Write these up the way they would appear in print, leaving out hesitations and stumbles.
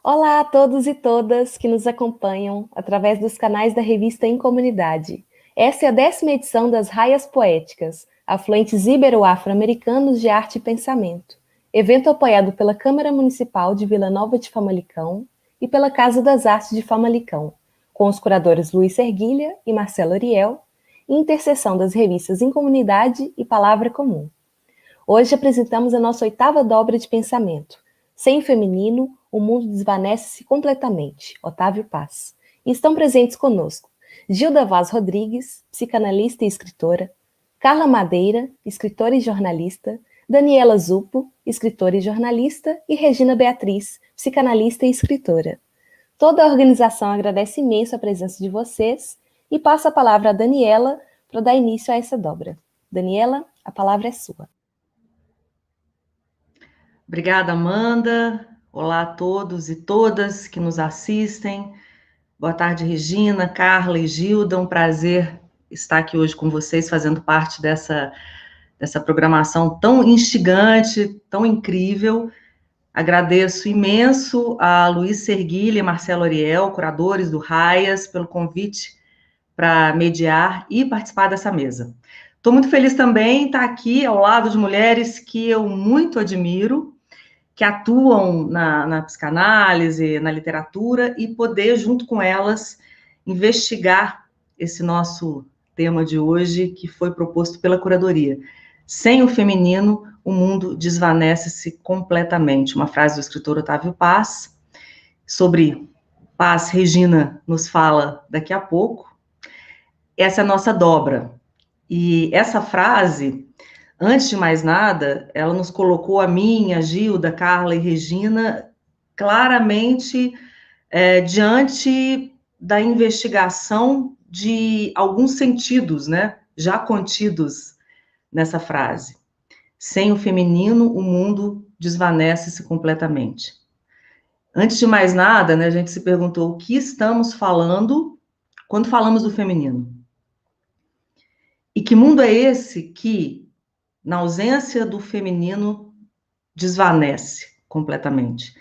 Olá a todos e todas que nos acompanham através dos canais da revista Em Comunidade. Essa é a 10ª edição das Raias Poéticas, afluentes ibero-afro-americanos de arte e pensamento, evento apoiado pela Câmara Municipal de Vila Nova de Famalicão e pela Casa das Artes de Famalicão, com os curadores Luiz Serguilha e Marcelo Ariel, e interseção das revistas Em Comunidade e Palavra Comum. Hoje apresentamos a nossa 8ª dobra de pensamento. Sem o feminino, o mundo desvanece-se completamente. Otávio Paz. E estão presentes conosco Gilda Vaz Rodrigues, psicanalista e escritora, Carla Madeira, escritora e jornalista, Daniela Zupo, escritora e jornalista, e Regina Beatriz, psicanalista e escritora. Toda a organização agradece imenso a presença de vocês e passa a palavra a Daniela para dar início a essa dobra. Daniela, a palavra é sua. Obrigada, Amanda. Olá a todos e todas que nos assistem. Boa tarde, Regina, Carla e Gilda. Um prazer estar aqui hoje com vocês, fazendo parte dessa programação tão instigante, tão incrível. Agradeço imenso a Luiz Serguilha e Marcelo Ariel, curadores do Raias, pelo convite para mediar e participar dessa mesa. Estou muito feliz também em estar aqui ao lado de mulheres que eu muito admiro, que atuam na psicanálise, na literatura, e poder, junto com elas, investigar esse nosso tema de hoje, que foi proposto pela curadoria. Sem o feminino, o mundo desvanece-se completamente. Uma frase do escritor Otávio Paz. Sobre Paz, Regina nos fala daqui a pouco. Essa é a nossa dobra. E essa frase, antes de mais nada, ela nos colocou a mim, a Gilda, Carla e Regina claramente diante da investigação de alguns sentidos, né, já contidos nessa frase. Sem o feminino, o mundo desvanece-se completamente. Antes de mais nada, né, a gente se perguntou o que estamos falando quando falamos do feminino. E que mundo é esse que, na ausência do feminino, desvanece completamente?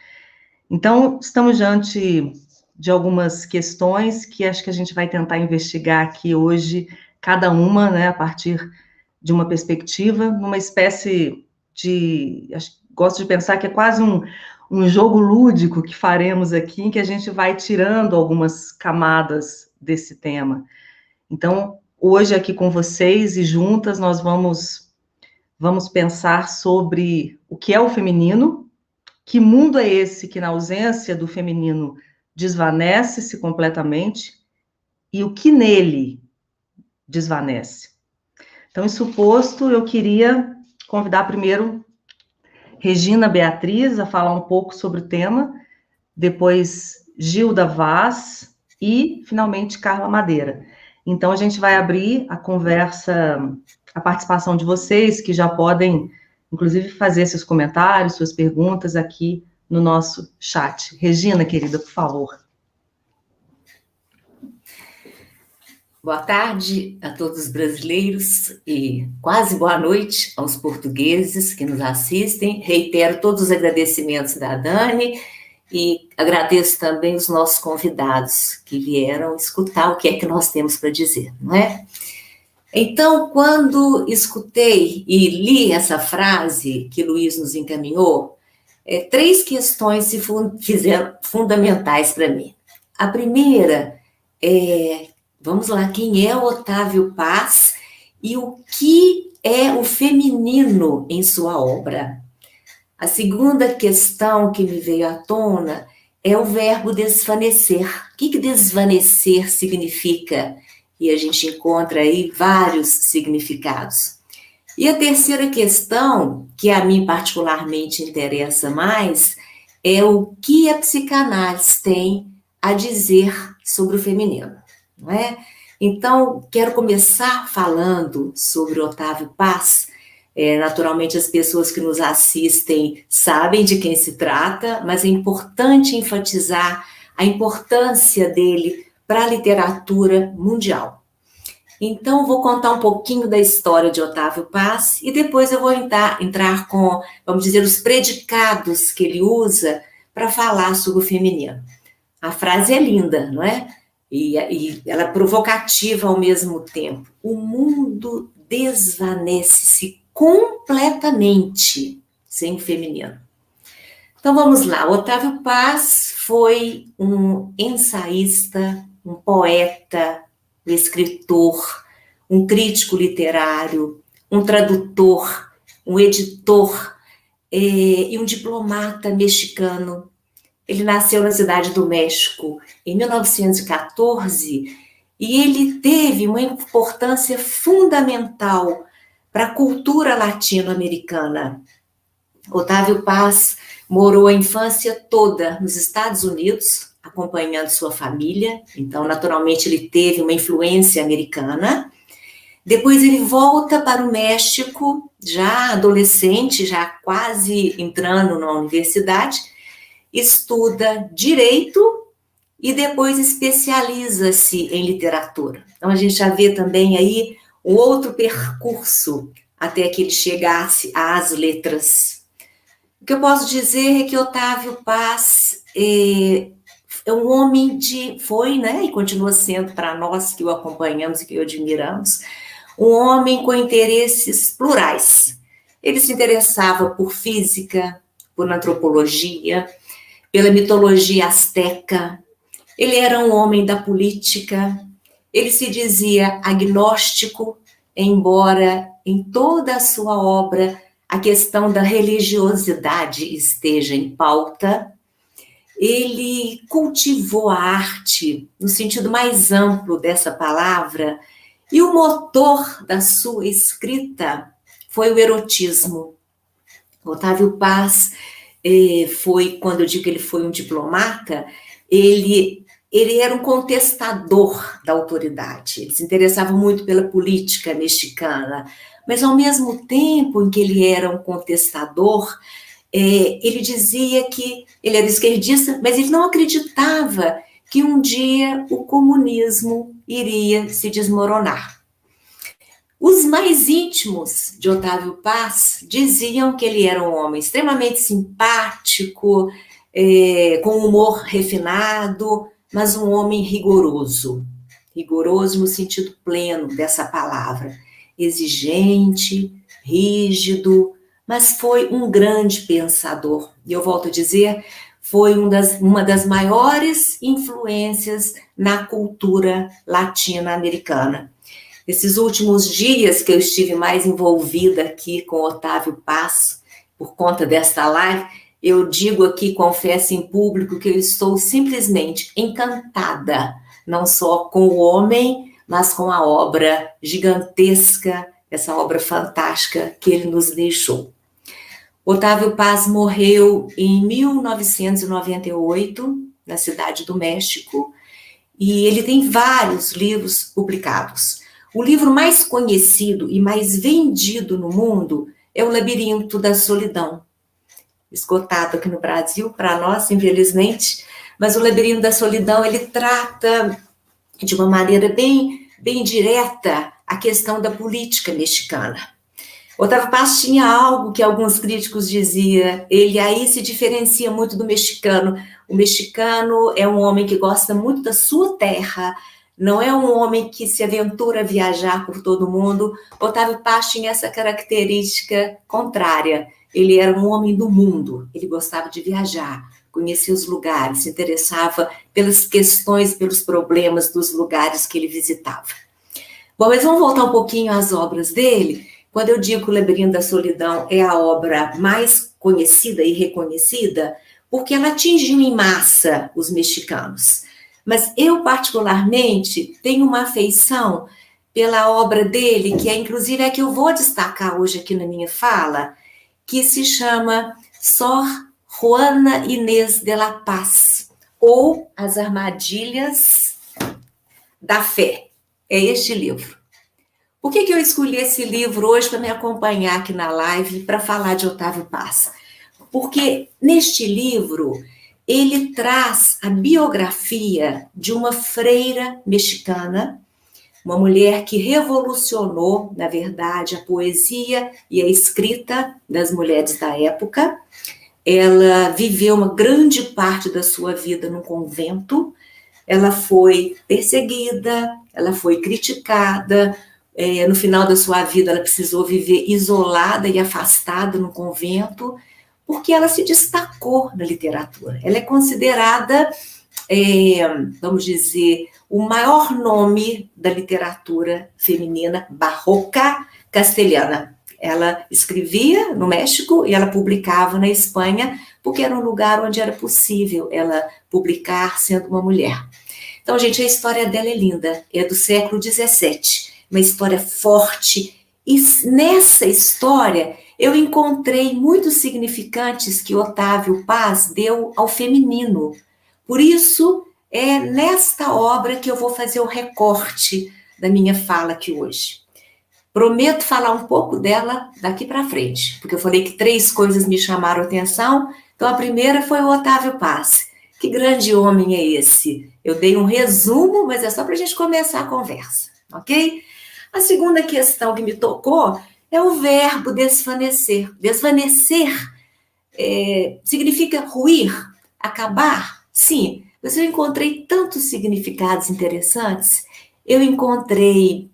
Então, estamos diante de algumas questões que acho que a gente vai tentar investigar aqui hoje, cada uma, né, a partir de uma perspectiva, numa espécie de... gosto de pensar que é quase um jogo lúdico que faremos aqui, em que a gente vai tirando algumas camadas desse tema. Então, hoje aqui com vocês e juntas, nós vamos pensar sobre o que é o feminino, que mundo é esse que, na ausência do feminino, desvanece-se completamente, e o que nele desvanece. Então, isso posto, eu queria convidar primeiro Regina Beatriz a falar um pouco sobre o tema, depois Gilda Vaz e, finalmente, Carla Madeira. Então, a gente vai abrir a conversa, a participação de vocês, que já podem, inclusive, fazer seus comentários, suas perguntas aqui no nosso chat. Regina, querida, por favor. Boa tarde a todos os brasileiros e quase boa noite aos portugueses que nos assistem. Reitero todos os agradecimentos da Dani e agradeço também os nossos convidados que vieram escutar o que é que nós temos para dizer, não é? Então, quando escutei e li essa frase que Luiz nos encaminhou, 3 questões se fizeram fundamentais para mim. A primeira é, vamos lá, quem é o Otávio Paz e o que é o feminino em sua obra? A segunda questão que me veio à tona é o verbo desvanecer. O que desvanecer significa? E a gente encontra aí vários significados. E a terceira questão, que a mim particularmente interessa mais, é o que a psicanálise tem a dizer sobre o feminino, não é? Então, quero começar falando sobre Otávio Paz. Naturalmente, as pessoas que nos assistem sabem de quem se trata, mas é importante enfatizar a importância dele para a literatura mundial. Então, vou contar um pouquinho da história de Otávio Paz e depois eu vou entrar com, vamos dizer, os predicados que ele usa para falar sobre o feminino. A frase é linda, não é? E ela é provocativa ao mesmo tempo. O mundo desvanece-se completamente sem o feminino. Então vamos lá. Otávio Paz foi um ensaísta, um poeta, um escritor, um crítico literário, um tradutor, um editor e um diplomata mexicano. Ele nasceu na Cidade do México em 1914 e ele teve uma importância fundamental para a cultura latino-americana. Otávio Paz morou a infância toda nos Estados Unidos, acompanhando sua família, então, naturalmente, ele teve uma influência americana. Depois ele volta para o México, já adolescente, já quase entrando na universidade, estuda Direito e depois especializa-se em literatura. Então, a gente já vê também aí um outro percurso até que ele chegasse às letras. O que eu posso dizer é que Otávio Paz é um homem foi, né, e continua sendo para nós que o acompanhamos e que o admiramos, um homem com interesses plurais. Ele se interessava por física, por antropologia, pela mitologia asteca. Ele era um homem da política. Ele se dizia agnóstico, embora em toda a sua obra a questão da religiosidade esteja em pauta. Ele cultivou a arte no sentido mais amplo dessa palavra, e o motor da sua escrita foi o erotismo. Otávio Paz quando eu digo que ele foi um diplomata, ele era um contestador da autoridade, ele se interessava muito pela política mexicana, mas ao mesmo tempo em que ele era um contestador, ele dizia que ele era esquerdista, mas ele não acreditava que um dia o comunismo iria se desmoronar. Os mais íntimos de Otávio Paz diziam que ele era um homem extremamente simpático, com humor refinado, mas um homem rigoroso. Rigoroso no sentido pleno dessa palavra. Exigente, rígido, mas foi um grande pensador. E eu volto a dizer, foi uma das maiores influências na cultura latino-americana. Esses últimos dias que eu estive mais envolvida aqui com Otávio Paz, por conta desta live, eu digo aqui, confesso em público, que eu estou simplesmente encantada, não só com o homem, mas com a obra gigantesca, essa obra fantástica que ele nos deixou. Otávio Paz morreu em 1998, na Cidade do México, e ele tem vários livros publicados. O livro mais conhecido e mais vendido no mundo é O Labirinto da Solidão. Esgotado aqui no Brasil, para nós, infelizmente, mas O Labirinto da Solidão, ele trata de uma maneira bem direta a questão da política mexicana. Otávio Paz tinha algo que alguns críticos diziam, ele aí se diferencia muito do mexicano. O mexicano é um homem que gosta muito da sua terra, não é um homem que se aventura a viajar por todo o mundo. Otávio Paz tinha essa característica contrária. Ele era um homem do mundo, ele gostava de viajar, conhecia os lugares, se interessava pelas questões, pelos problemas dos lugares que ele visitava. Bom, mas vamos voltar um pouquinho às obras dele. Quando eu digo que O Labirinto da Solidão é a obra mais conhecida e reconhecida, porque ela atingiu em massa os mexicanos. Mas eu, particularmente, tenho uma afeição pela obra dele, que é, inclusive, a que eu vou destacar hoje aqui na minha fala, que se chama Sor Juana Inés de la Paz, ou As Armadilhas da Fé. É este livro. Por que eu escolhi esse livro hoje para me acompanhar aqui na live para falar de Otávio Paz? Porque neste livro ele traz a biografia de uma freira mexicana, uma mulher que revolucionou, na verdade, a poesia e a escrita das mulheres da época, ela viveu uma grande parte da sua vida no convento, ela foi perseguida, ela foi criticada, no final da sua vida ela precisou viver isolada e afastada no convento, porque ela se destacou na literatura. Ela é considerada, vamos dizer, o maior nome da literatura feminina barroca castelhana. Ela escrevia no México e ela publicava na Espanha, porque era um lugar onde era possível ela publicar sendo uma mulher. Então, gente, a história dela é linda, é do século XVII, uma história forte, e nessa história eu encontrei muitos significantes que Otávio Paz deu ao feminino. Por isso, é nesta obra que eu vou fazer o recorte da minha fala aqui hoje. Prometo falar um pouco dela daqui para frente, porque eu falei que 3 coisas me chamaram a atenção. Então, a primeira foi o Otávio Paz. Que grande homem é esse? Eu dei um resumo, mas é só para a gente começar a conversa, ok? A segunda questão que me tocou é o verbo desvanecer. Desvanecer significa ruir, acabar? Sim, mas eu encontrei tantos significados interessantes. Eu encontrei,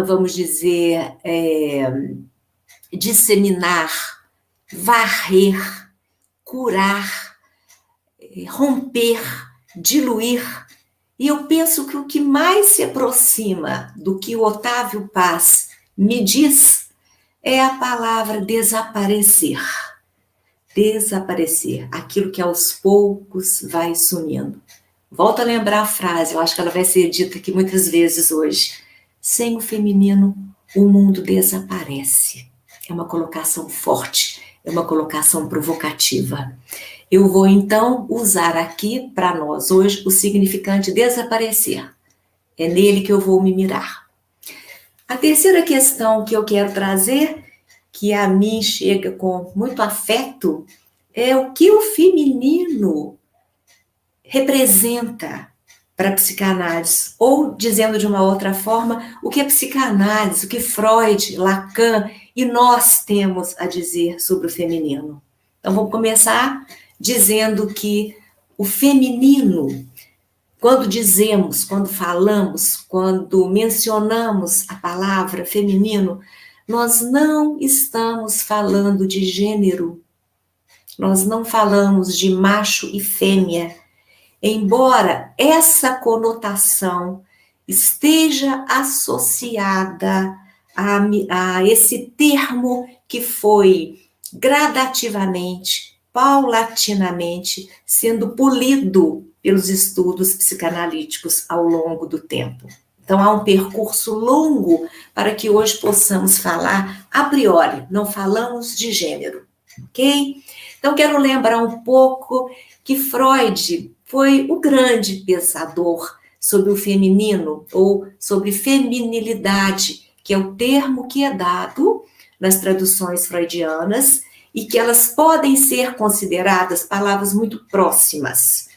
vamos dizer, disseminar, varrer, curar, romper, diluir. E eu penso que o que mais se aproxima do que o Otávio Paz me diz é a palavra desaparecer. Desaparecer, aquilo que aos poucos vai sumindo. Volto a lembrar a frase, eu acho que ela vai ser dita aqui muitas vezes hoje. Sem o feminino, o mundo desaparece. É uma colocação forte, é uma colocação provocativa. Eu vou, então, usar aqui, para nós, hoje, o significante desaparecer. É nele que eu vou me mirar. A terceira questão que eu quero trazer, que a mim chega com muito afeto, é o que o feminino representa para a psicanálise. Ou, dizendo de uma outra forma, o que a psicanálise, o que Freud, Lacan e nós temos a dizer sobre o feminino. Então, vamos começar dizendo que o feminino, quando dizemos, quando falamos, quando mencionamos a palavra feminino, nós não estamos falando de gênero, nós não falamos de macho e fêmea, embora essa conotação esteja associada a esse termo que foi gradativamente, paulatinamente, sendo polido pelos estudos psicanalíticos ao longo do tempo. Então, há um percurso longo para que hoje possamos falar a priori, não falamos de gênero, ok? Então, quero lembrar um pouco que Freud foi o grande pensador sobre o feminino, ou sobre feminilidade, que é o termo que é dado nas traduções freudianas, e que elas podem ser consideradas palavras muito próximas,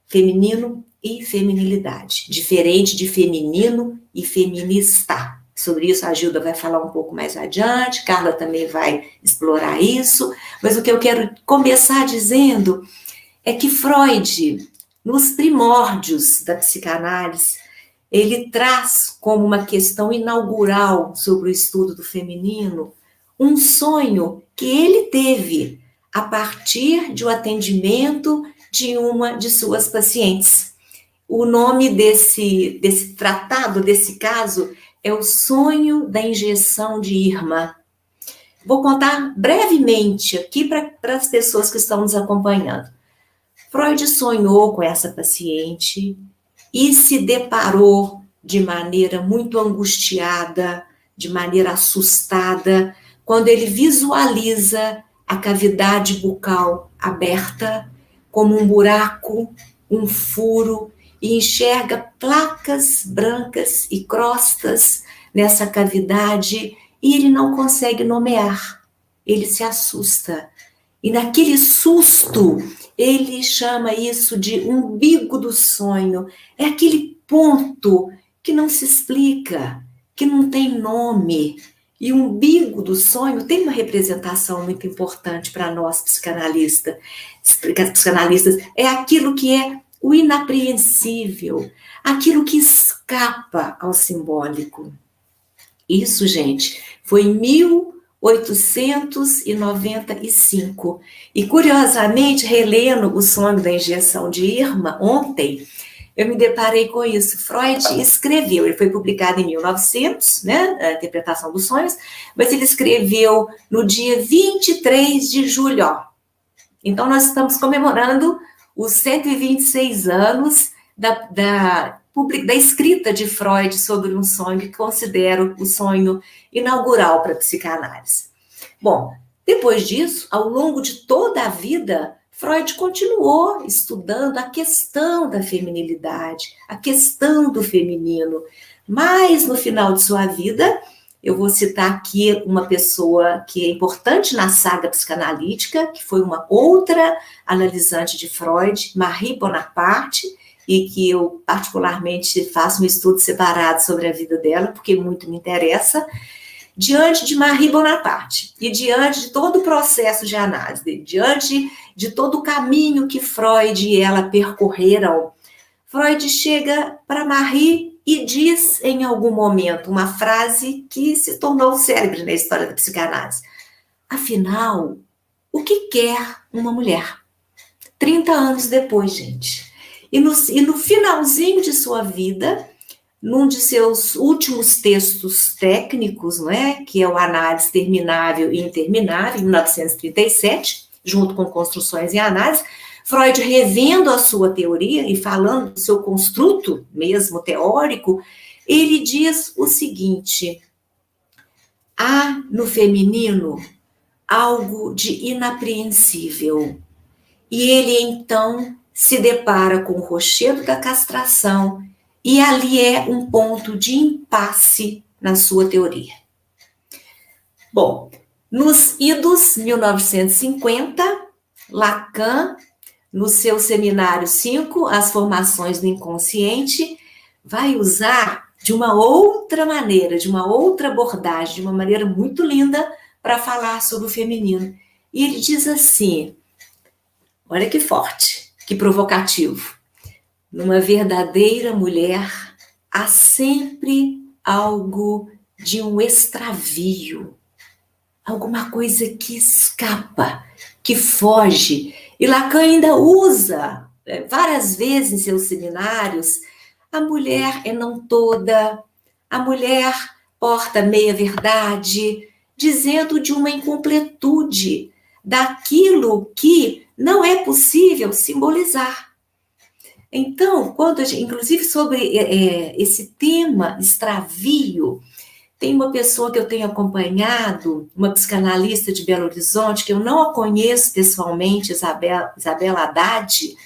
feminino e feminilidade, diferente de feminino e feminista. Sobre isso a Gilda vai falar um pouco mais adiante, Carla também vai explorar isso, mas o que eu quero começar dizendo é que Freud, nos primórdios da psicanálise, ele traz como uma questão inaugural sobre o estudo do feminino um sonho que ele teve a partir de um atendimento de uma de suas pacientes. O nome desse tratado, desse caso, é o sonho da injeção de Irma. Vou contar brevemente aqui para as pessoas que estão nos acompanhando. Freud sonhou com essa paciente e se deparou de maneira muito angustiada, de maneira assustada, quando ele visualiza a cavidade bucal aberta como um buraco, um furo, e enxerga placas brancas e crostas nessa cavidade, e ele não consegue nomear, ele se assusta. E naquele susto, ele chama isso de umbigo do sonho, é aquele ponto que não se explica, que não tem nome, E o umbigo do sonho tem uma representação muito importante para nós psicanalistas. É aquilo que é o inapreensível, aquilo que escapa ao simbólico. Isso, gente, foi em 1895. E, curiosamente, relendo O Sonho da Injeção de Irma, ontem, eu me deparei com isso. Freud escreveu, ele foi publicado em 1900, né, a interpretação dos sonhos, mas ele escreveu no dia 23 de julho. Então, nós estamos comemorando os 126 anos da escrita de Freud sobre um sonho, que considero o sonho inaugural para a psicanálise. Bom, depois disso, ao longo de toda a vida, Freud continuou estudando a questão da feminilidade, a questão do feminino, mas no final de sua vida, eu vou citar aqui uma pessoa que é importante na saga psicanalítica, que foi uma outra analisante de Freud, Marie Bonaparte, e que eu particularmente faço um estudo separado sobre a vida dela, porque muito me interessa. Diante de Marie Bonaparte e diante de todo o processo de análise, diante de todo o caminho que Freud e ela percorreram, Freud chega para Marie e diz em algum momento uma frase que se tornou célebre na história da psicanálise. Afinal, o que quer uma mulher? 30 anos depois, gente. E no finalzinho de sua vida, num de seus últimos textos técnicos, não é? Que é o Análise Terminável e Interminável, em 1937, junto com Construções e Análise, Freud, revendo a sua teoria e falando do seu construto mesmo teórico, ele diz o seguinte: há no feminino algo de inapreensível. E ele, então, se depara com o rochedo da castração, e ali é um ponto de impasse na sua teoria. Bom, nos idos 1950, Lacan, no seu seminário 5, As Formações do Inconsciente, vai usar de uma outra maneira, de uma outra abordagem, de uma maneira muito linda, para falar sobre o feminino. E ele diz assim, olha que forte, que provocativo: numa verdadeira mulher há sempre algo de um extravio, alguma coisa que escapa, que foge. E Lacan ainda usa várias vezes em seus seminários: a mulher é não toda, a mulher porta meia-verdade, dizendo de uma incompletude, daquilo que não é possível simbolizar. Então, inclusive sobre esse tema extravio, tem uma pessoa que eu tenho acompanhado, uma psicanalista de Belo Horizonte, que eu não a conheço pessoalmente, Isabela Haddad,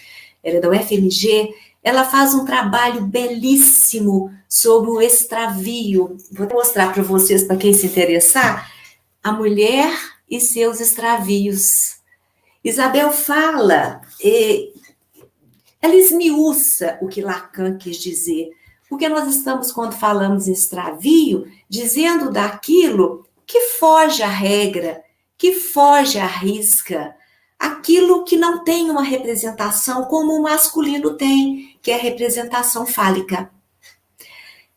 ela é da UFMG, ela faz um trabalho belíssimo sobre o extravio. Vou mostrar para vocês, para quem se interessar, a mulher e seus extravios. Isabel fala, ela esmiuça o que Lacan quis dizer, porque nós estamos, quando falamos em extravio, dizendo daquilo que foge à regra, que foge à risca, aquilo que não tem uma representação como o masculino tem, que é a representação fálica.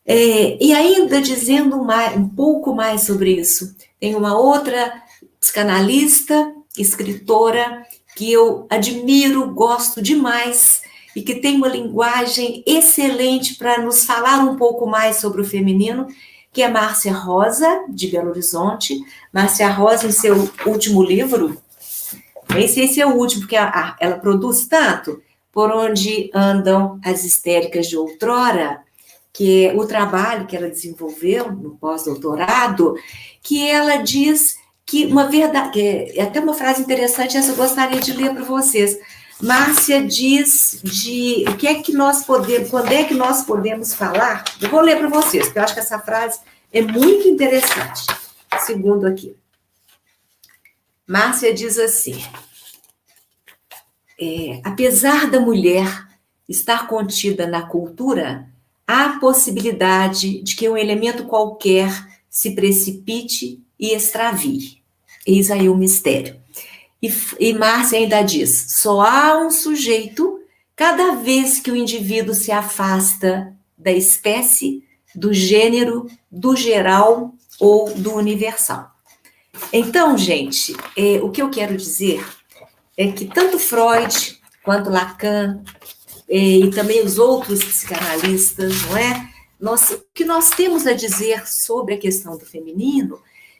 E ainda dizendo um pouco mais sobre isso, tem uma outra psicanalista, escritora, que eu admiro, gosto demais, e que tem uma linguagem excelente para nos falar um pouco mais sobre o feminino, que é Márcia Rosa, de Belo Horizonte. Márcia Rosa, em seu último livro, nem sei se é o último, porque ela produz tanto, Por Onde Andam as Histéricas de Outrora, que é o trabalho que ela desenvolveu no pós-doutorado, que ela diz que uma verdade, é até uma frase interessante, essa eu gostaria de ler para vocês. Márcia diz de o que é que nós podemos, quando é que nós podemos falar. Eu vou ler para vocês, porque eu acho que essa frase é muito interessante. Segundo aqui. Márcia diz assim: apesar da mulher estar contida na cultura, há a possibilidade de que um elemento qualquer se precipite e extravie. Eis aí o mistério. E Márcia ainda diz, só há um sujeito cada vez que o indivíduo se afasta da espécie, do gênero, do geral ou do universal. Então, gente, o que eu quero dizer é que tanto Freud quanto Lacan e também os outros psicanalistas, não é? O que nós temos a dizer sobre a questão do feminino,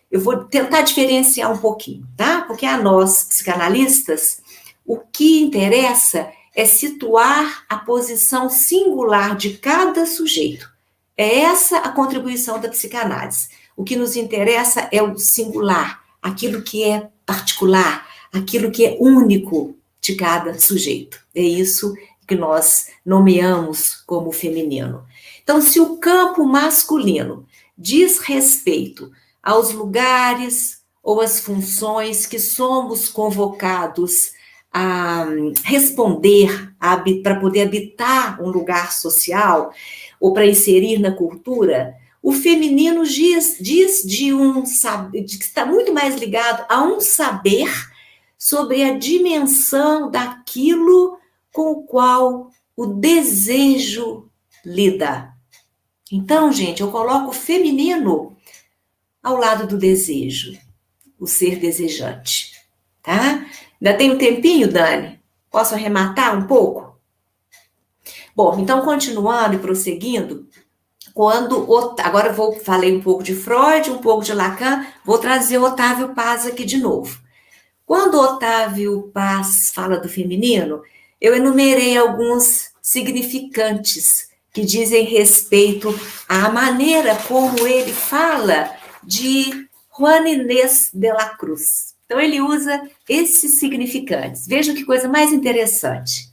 eu vou tentar diferenciar um pouquinho, tá? Porque a nós, psicanalistas, o que interessa é situar a posição singular de cada sujeito. É essa a contribuição da psicanálise. O que nos interessa é o singular, aquilo que é particular, aquilo que é único de cada sujeito. É isso que nós nomeamos como feminino. Então, se o campo masculino diz respeito aos lugares ou às funções que somos convocados a responder para poder habitar um lugar social ou para inserir na cultura, o feminino diz de que está muito mais ligado a um saber sobre a dimensão daquilo com o qual o desejo lida. Então, gente, eu coloco o feminino ao lado do desejo, o ser desejante, tá? Ainda tem um tempinho, Dani? Posso arrematar um pouco? Bom, então, continuando e prosseguindo, agora falei um pouco de Freud, um pouco de Lacan, vou trazer Otávio Paz aqui de novo. Quando Otávio Paz fala do feminino, eu enumerei alguns significantes que dizem respeito à maneira como ele fala de Juana Inés de la Cruz. Então, ele usa esses significantes. Veja que coisa mais interessante.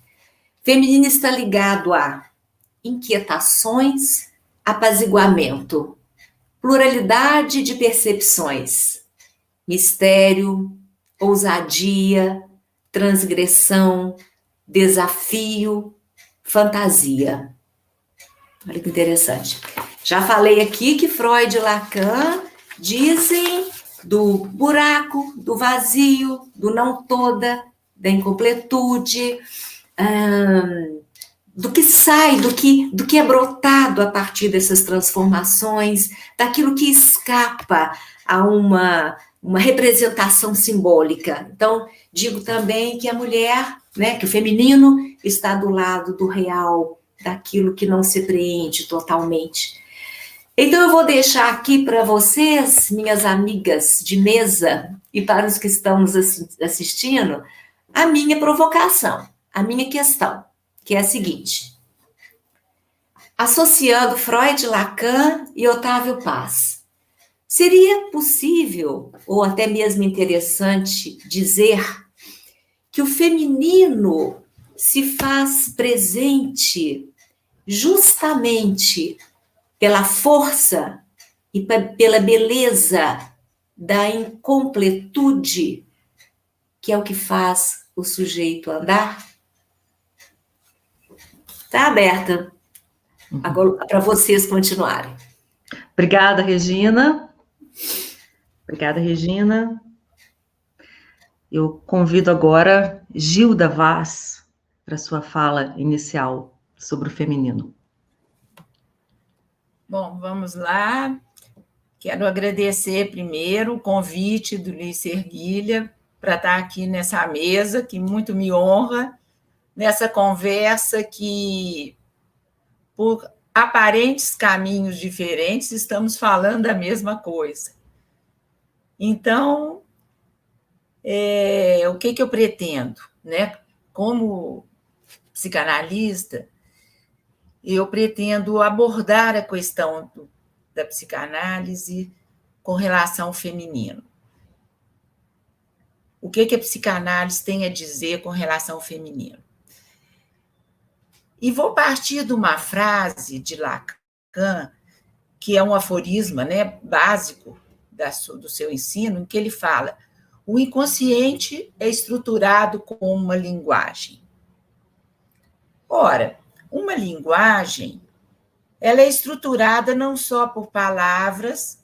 Feminino está ligado a inquietações, apaziguamento, pluralidade de percepções, mistério, ousadia, transgressão, desafio, fantasia. Olha que interessante. Já falei aqui que Freud e Lacan dizem do buraco, do vazio, do não toda, da incompletude, do que sai, do que é brotado a partir dessas transformações, daquilo que escapa a uma representação simbólica. Então, digo também que a mulher, né, que o feminino está do lado do real, daquilo que não se preenche totalmente. Então, eu vou deixar aqui para vocês, minhas amigas de mesa, e para os que estão nos assistindo, a minha provocação, a minha questão, que é a seguinte. Associando Freud, Lacan e Otávio Paz, seria possível, ou até mesmo interessante, dizer que o feminino se faz presente justamente pela força e pela beleza da incompletude, que é o que faz o sujeito andar? Está aberta agora para vocês continuarem. Obrigada, Regina. Obrigada, Regina. Eu convido agora Gilda Vaz para sua fala inicial sobre o feminino. Bom, vamos lá. Quero agradecer primeiro o convite do Luiz Serguilha para estar aqui nessa mesa, que muito me honra, nessa conversa que, por aparentes caminhos diferentes, estamos falando a mesma coisa. Então, o que eu pretendo, né? Como psicanalista, eu pretendo abordar a questão da psicanálise com relação ao feminino. O que a psicanálise tem a dizer com relação ao feminino? E vou partir de uma frase de Lacan, que é um aforisma, né, básico do seu ensino, em que ele fala: o inconsciente é estruturado como uma linguagem. Ora, uma linguagem, ela é estruturada não só por palavras,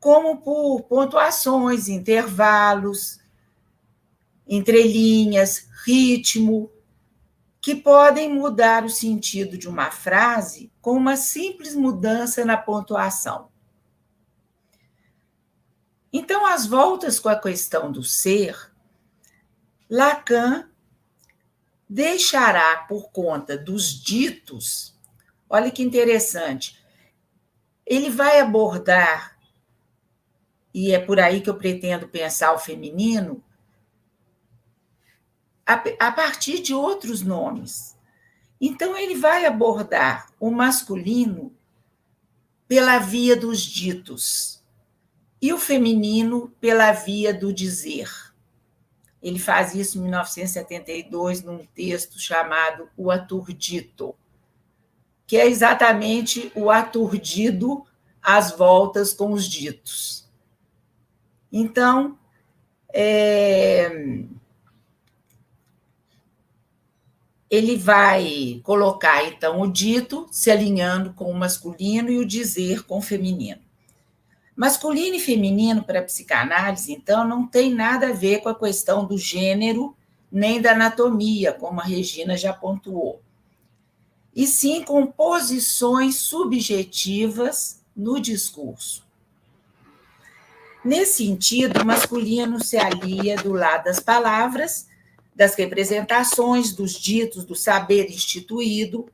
como por pontuações, intervalos, entrelinhas, ritmo, que podem mudar o sentido de uma frase com uma simples mudança na pontuação. Então, às voltas com a questão do ser, Lacan deixará por conta dos ditos, olha que interessante, ele vai abordar, e é por aí que eu pretendo pensar o feminino, a partir de outros nomes. Então, ele vai abordar o masculino pela via dos ditos e o feminino pela via do dizer. Ele faz isso em 1972 num texto chamado O Aturdito, que é exatamente o aturdido às voltas com os ditos. Então, ele vai colocar, então, o dito se alinhando com o masculino e o dizer com o feminino. Masculino e feminino, para a psicanálise, então, não tem nada a ver com a questão do gênero nem da anatomia, como a Regina já pontuou, e sim com posições subjetivas no discurso. Nesse sentido, o masculino se alia do lado das palavras, das representações, dos ditos, do saber instituído,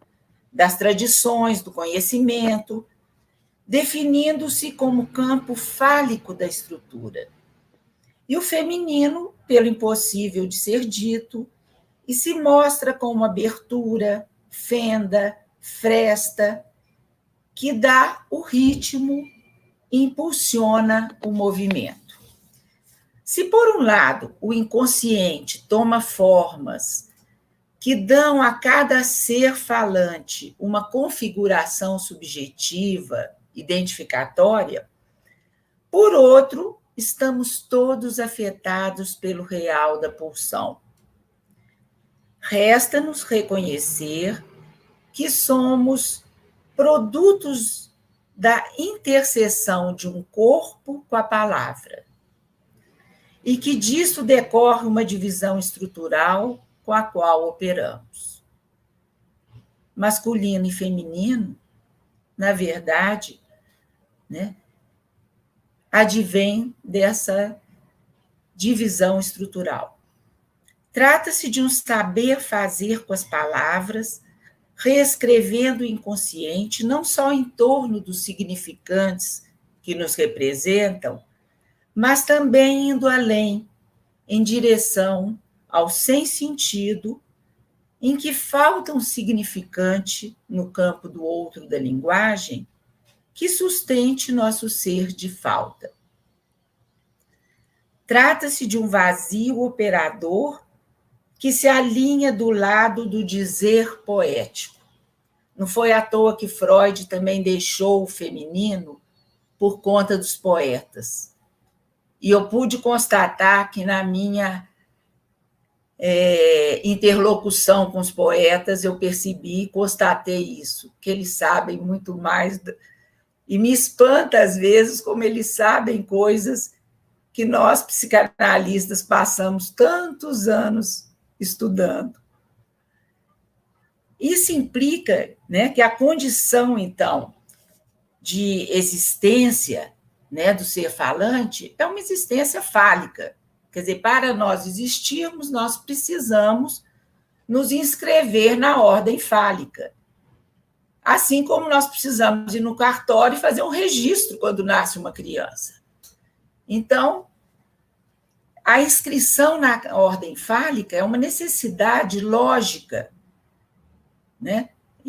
das tradições, do conhecimento, definindo-se como campo fálico da estrutura. E o feminino, pelo impossível de ser dito, e se mostra como abertura, fenda, fresta, que dá o ritmo e impulsiona o movimento. Se, por um lado, o inconsciente toma formas que dão a cada ser falante uma configuração subjetiva, identificatória, por outro, estamos todos afetados pelo real da pulsão. Resta-nos reconhecer que somos produtos da interseção de um corpo com a palavra, e que disso decorre uma divisão estrutural com a qual operamos. Masculino e feminino, na verdade, advém dessa divisão estrutural. Trata-se de um saber fazer com as palavras, reescrevendo o inconsciente, não só em torno dos significantes que nos representam, mas também indo além, em direção ao sem-sentido, em que falta um significante no campo do outro da linguagem que sustente nosso ser de falta. Trata-se de um vazio operador que se alinha do lado do dizer poético. Não foi à toa que Freud também deixou o feminino por conta dos poetas. E eu pude constatar que na minha interlocução com os poetas eu percebi e constatei isso, que eles sabem muito mais, e me espanta às vezes como eles sabem coisas que nós, psicanalistas, passamos tantos anos estudando. Isso implica, que a condição, então, de existência, do ser falante é uma existência fálica. Quer dizer, para nós existirmos, nós precisamos nos inscrever na ordem fálica. Assim como nós precisamos ir no cartório e fazer um registro quando nasce uma criança. Então, a inscrição na ordem fálica é uma necessidade lógica,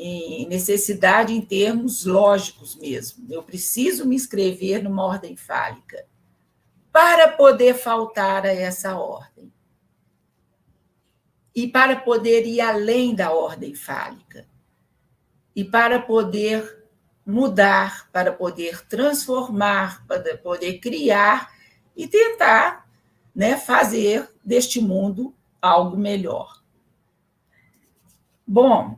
e necessidade em termos lógicos mesmo. Eu preciso me inscrever numa ordem fálica para poder faltar a essa ordem e para poder ir além da ordem fálica e para poder mudar, para poder transformar, para poder criar e tentar fazer deste mundo algo melhor. Bom,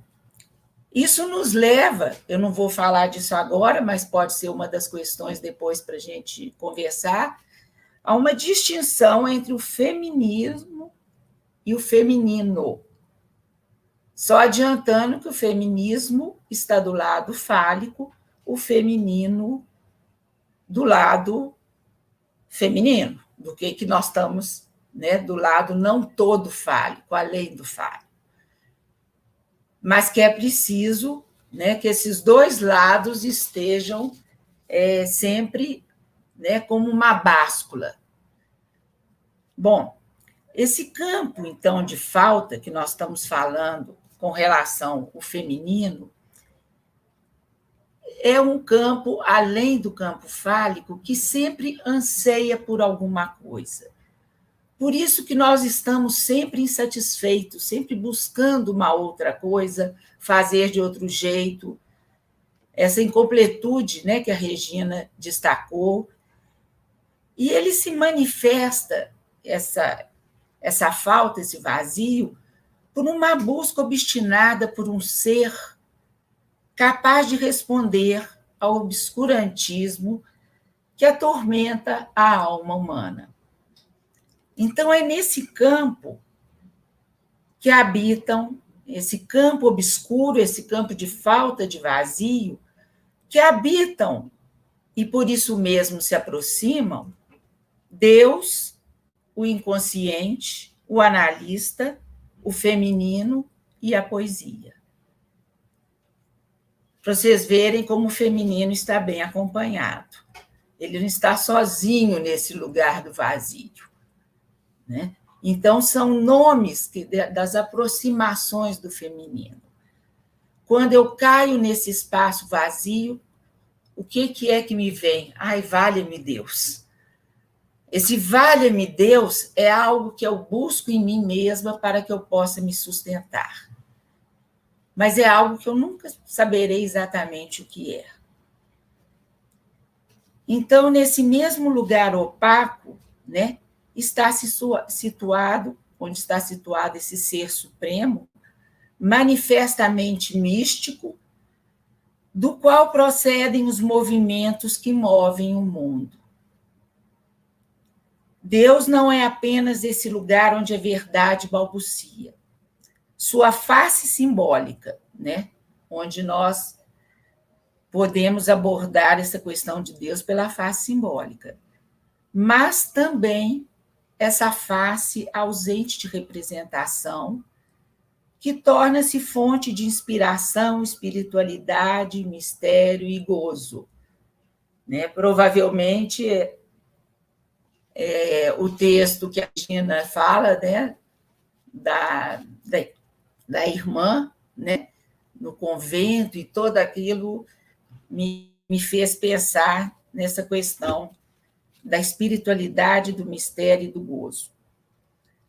Isso nos leva, eu não vou falar disso agora, mas pode ser uma das questões depois para a gente conversar, a uma distinção entre o feminismo e o feminino. Só adiantando que o feminismo está do lado fálico, o feminino do lado feminino, do que nós estamos, né, do lado não todo fálico, além do fálico. Mas que é preciso, né, que esses dois lados estejam sempre, né, como uma báscula. Bom, esse campo, então, de falta que nós estamos falando com relação ao feminino é um campo, além do campo fálico, que sempre anseia por alguma coisa. Por isso que nós estamos sempre insatisfeitos, sempre buscando uma outra coisa, fazer de outro jeito. Essa incompletude, né, que a Regina destacou. E ele se manifesta, essa falta, esse vazio, por uma busca obstinada por um ser capaz de responder ao obscurantismo que atormenta a alma humana. Então, é nesse campo que habitam, esse campo obscuro, esse campo de falta, de vazio, que habitam, e por isso mesmo se aproximam, Deus, o inconsciente, o analista, o feminino e a poesia. Para vocês verem como o feminino está bem acompanhado. Ele não está sozinho nesse lugar do vazio, né? Então, são nomes das aproximações do feminino. Quando eu caio nesse espaço vazio, o que é que me vem? Ai, valha-me Deus. Esse valha-me Deus é algo que eu busco em mim mesma para que eu possa me sustentar. Mas é algo que eu nunca saberei exatamente o que é. Então, nesse mesmo lugar opaco, né, está situado, onde está situado esse ser supremo, manifestamente místico, do qual procedem os movimentos que movem o mundo. Deus não é apenas esse lugar onde a verdade balbucia. Sua face simbólica, né, onde nós podemos abordar essa questão de Deus pela face simbólica, mas também essa face ausente de representação, que torna-se fonte de inspiração, espiritualidade, mistério e gozo. Né? Provavelmente, o texto que a Gina fala, né, da irmã, né, no convento, e todo aquilo me fez pensar nessa questão da espiritualidade, do mistério e do gozo.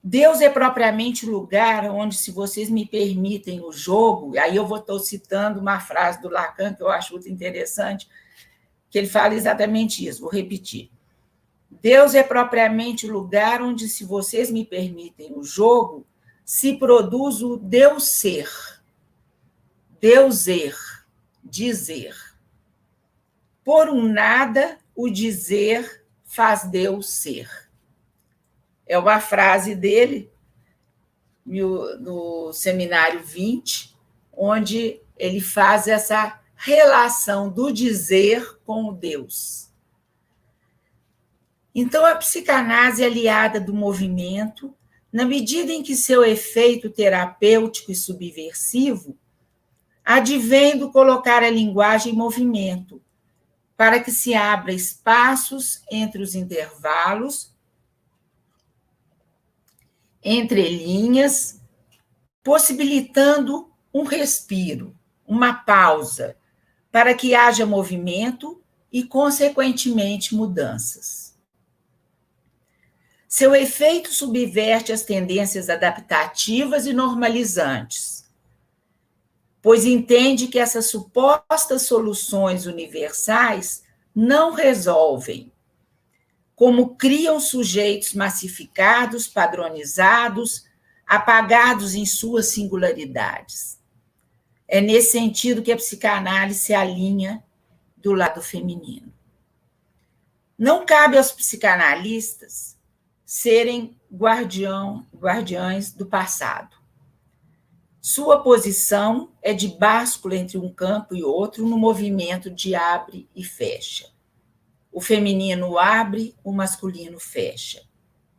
Deus é propriamente o lugar onde, se vocês me permitem o jogo, aí eu estou citando uma frase do Lacan que eu acho muito interessante, que ele fala exatamente isso, vou repetir. Deus é propriamente o lugar onde, se vocês me permitem o jogo, se produz o Deus ser, Deuser, dizer. Por um nada, o dizer faz Deus ser. É uma frase dele no Seminário 20, onde ele faz essa relação do dizer com o Deus. Então, a psicanálise aliada do movimento, na medida em que seu efeito terapêutico e subversivo advém do colocar a linguagem em movimento, para que se abra espaços entre os intervalos, entre linhas, possibilitando um respiro, uma pausa, para que haja movimento e, consequentemente, mudanças. Seu efeito subverte as tendências adaptativas e normalizantes, pois entende que essas supostas soluções universais não resolvem, como criam sujeitos massificados, padronizados, apagados em suas singularidades. É nesse sentido que a psicanálise se alinha do lado feminino. Não cabe aos psicanalistas serem guardiães do passado. Sua posição é de báscula entre um campo e outro no movimento de abre e fecha. O feminino abre, o masculino fecha.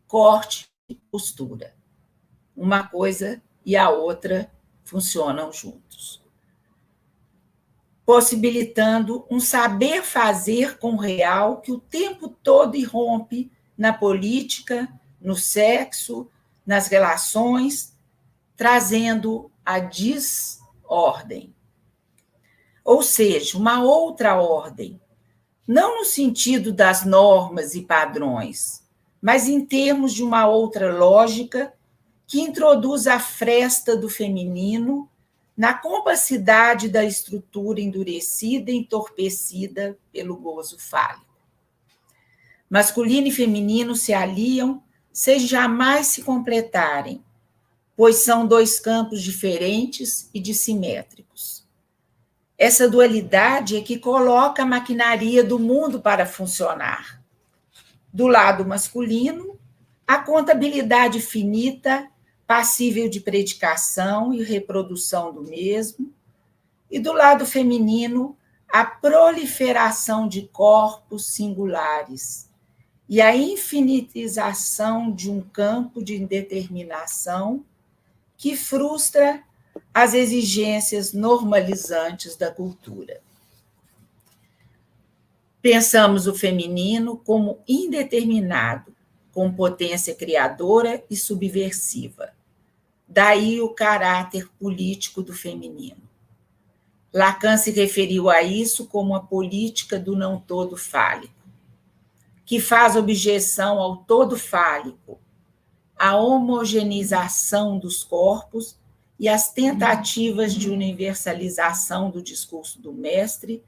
Corte e costura. Uma coisa e a outra funcionam juntos, possibilitando um saber fazer com o real que o tempo todo irrompe na política, no sexo, nas relações, trazendo a desordem. Ou seja, uma outra ordem, não no sentido das normas e padrões, mas em termos de uma outra lógica que introduz a fresta do feminino na compacidade da estrutura endurecida e entorpecida pelo gozo fálico. Masculino e feminino se aliam sem jamais se completarem, pois são dois campos diferentes e dissimétricos. Essa dualidade é que coloca a maquinaria do mundo para funcionar. Do lado masculino, a contabilidade finita, passível de predicação e reprodução do mesmo, e do lado feminino, a proliferação de corpos singulares e a infinitização de um campo de indeterminação que frustra as exigências normalizantes da cultura. Pensamos o feminino como indeterminado, com potência criadora e subversiva. Daí o caráter político do feminino. Lacan se referiu a isso como a política do não todo fálico, que faz objeção ao todo fálico, à homogeneização dos corpos e às tentativas de universalização do discurso do mestre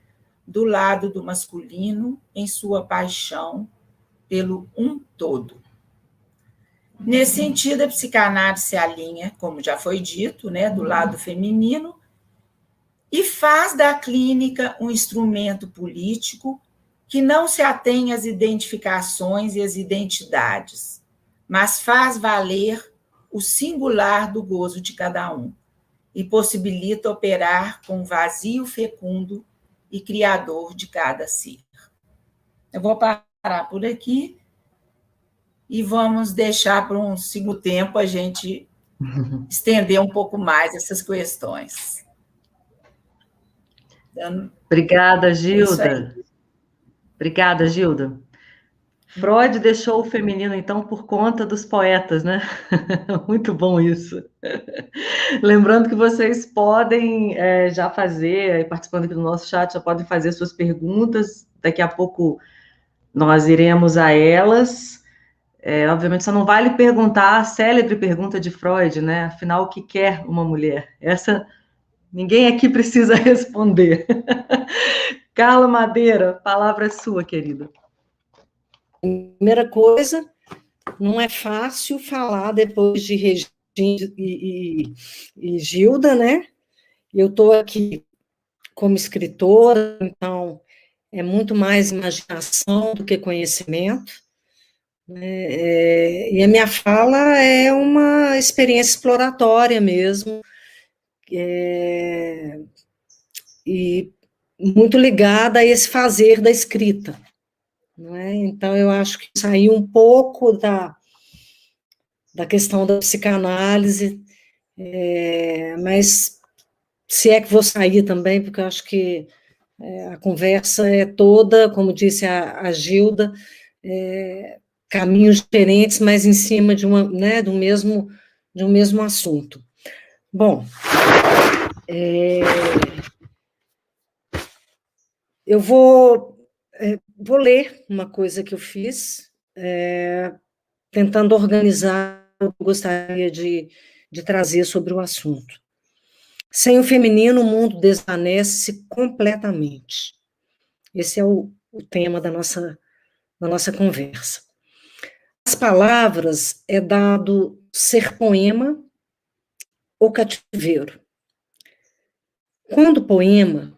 do lado do masculino em sua paixão pelo um todo. Nesse sentido, a psicanálise se alinha, como já foi dito, do lado feminino e faz da clínica um instrumento político que não se atém às identificações e às identidades, mas faz valer o singular do gozo de cada um e possibilita operar com o vazio fecundo e criador de cada ser. Eu vou parar por aqui e vamos deixar para um segundo tempo a gente estender um pouco mais essas questões. Obrigada, Gilda. Obrigada, Gilda. Freud deixou o feminino, então, por conta dos poetas, né? Muito bom isso. Lembrando que vocês podem já fazer, participando aqui do nosso chat, já podem fazer suas perguntas. Daqui a pouco nós iremos a elas. Obviamente, só não vale perguntar a célebre pergunta de Freud, né? Afinal, o que quer uma mulher? Essa ninguém aqui precisa responder. Carla Madeira, palavra é sua, querida. Primeira coisa, não é fácil falar depois de Regina e Gilda, né? Eu estou aqui como escritora, então é muito mais imaginação do que conhecimento. E a minha fala é uma experiência exploratória mesmo, e muito ligada a esse fazer da escrita. Não é? Então, eu acho que saí um pouco da questão da psicanálise, mas se é que vou sair também, porque eu acho que a conversa é toda, como disse a Gilda, caminhos diferentes, mas em cima de do mesmo assunto. Bom, eu vou ler uma coisa que eu fiz, tentando organizar o que eu gostaria de trazer sobre o assunto. Sem o feminino, o mundo desvanece completamente. Esse é o tema da nossa conversa. As palavras é dado ser poema ou cativeiro. Quando poema,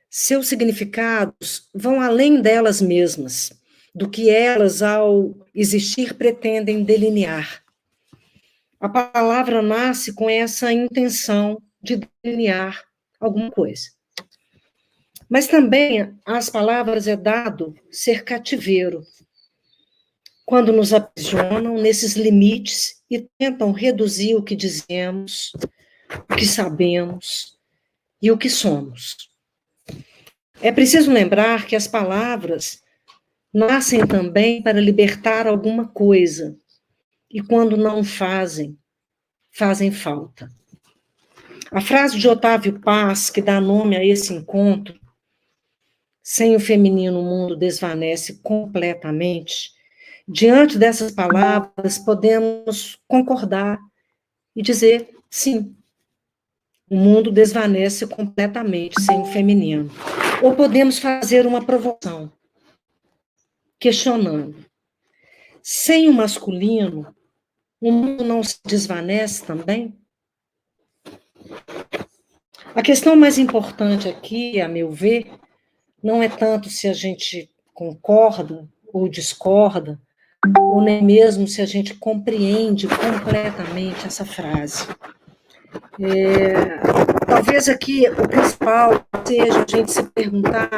seus significados vão além delas mesmas, do que elas, ao existir, pretendem delinear. A palavra nasce com essa intenção de delinear alguma coisa. Mas também às palavras é dado ser cativeiro, quando nos aprisionam nesses limites e tentam reduzir o que dizemos, o que sabemos e o que somos. É preciso lembrar que as palavras nascem também para libertar alguma coisa, e quando não fazem, fazem falta. A frase de Otávio Paz, que dá nome a esse encontro, sem o feminino o mundo desvanece completamente. Diante dessas palavras, podemos concordar e dizer sim, o mundo desvanece completamente sem o feminino. Ou podemos fazer uma provocação, questionando. Sem o masculino, o mundo não se desvanece também? A questão mais importante aqui, a meu ver, não é tanto se a gente concorda ou discorda, ou nem mesmo se a gente compreende completamente essa frase. Talvez aqui o principal seja a gente se perguntar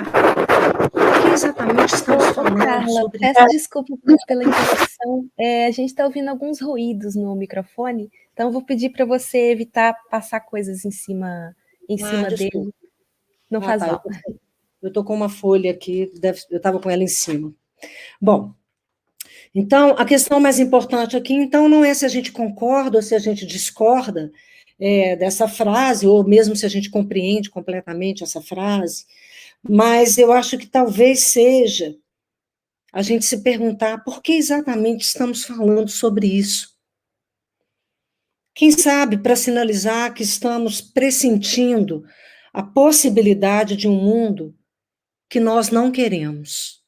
o que exatamente estamos falando Carla, sobre peço desculpa pela interrupção. A gente está ouvindo alguns ruídos no microfone, então eu vou pedir para você evitar passar coisas em cima dele. Não faz tá, mal. Eu estou com uma folha aqui, eu estava com ela em cima. Bom, então, a questão mais importante aqui, então, não é se a gente concorda ou se a gente discorda dessa frase, ou mesmo se a gente compreende completamente essa frase, mas eu acho que talvez seja a gente se perguntar por que exatamente estamos falando sobre isso. Quem sabe para sinalizar que estamos pressentindo a possibilidade de um mundo que nós não queremos.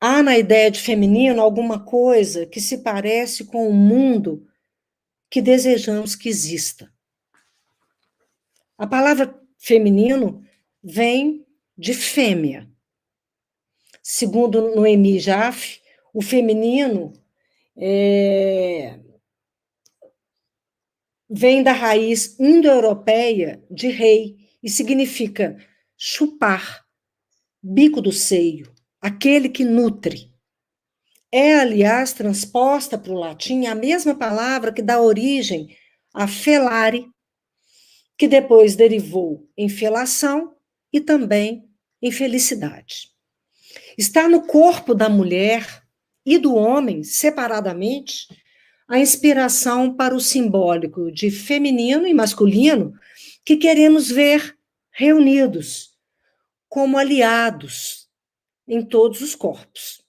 Há na ideia de feminino alguma coisa que se parece com o mundo que desejamos que exista. A palavra feminino vem de fêmea. Segundo Noemi Jaffe, o feminino vem da raiz indo-europeia de rei e significa chupar, bico do seio, aquele que nutre. É, aliás, transposta para o latim a mesma palavra que dá origem a felare, que depois derivou em felação e também em felicidade. Está no corpo da mulher e do homem, separadamente, a inspiração para o simbólico de feminino e masculino que queremos ver reunidos como aliados em todos os corpos.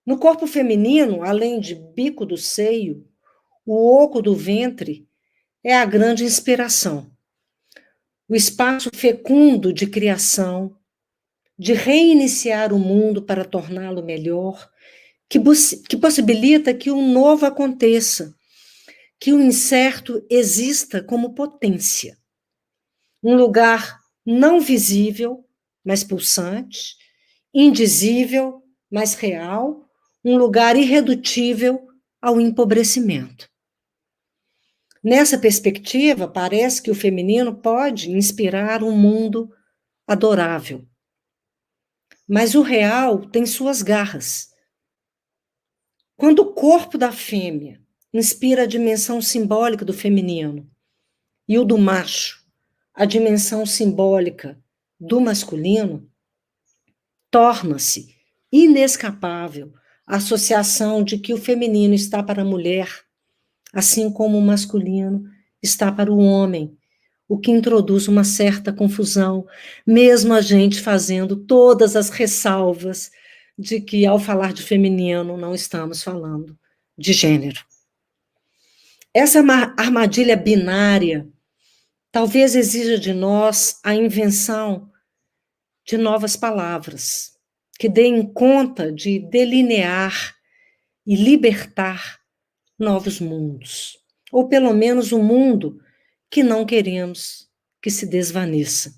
No corpo feminino, além de bico do seio, o oco do ventre é a grande inspiração. O espaço fecundo de criação, de reiniciar o mundo para torná-lo melhor, que possibilita que o novo aconteça, que o incerto exista como potência. Um lugar não visível, mas pulsante, indizível, mas real, um lugar irredutível ao empobrecimento. Nessa perspectiva, parece que o feminino pode inspirar um mundo adorável. Mas o real tem suas garras. Quando o corpo da fêmea inspira a dimensão simbólica do feminino e o do macho, a dimensão simbólica do masculino, torna-se inescapável a associação de que o feminino está para a mulher, assim como o masculino está para o homem, o que introduz uma certa confusão, mesmo a gente fazendo todas as ressalvas de que, ao falar de feminino, não estamos falando de gênero. Essa armadilha binária talvez exija de nós a invenção de novas palavras, que deem conta de delinear e libertar novos mundos, ou pelo menos um mundo que não queremos que se desvaneça.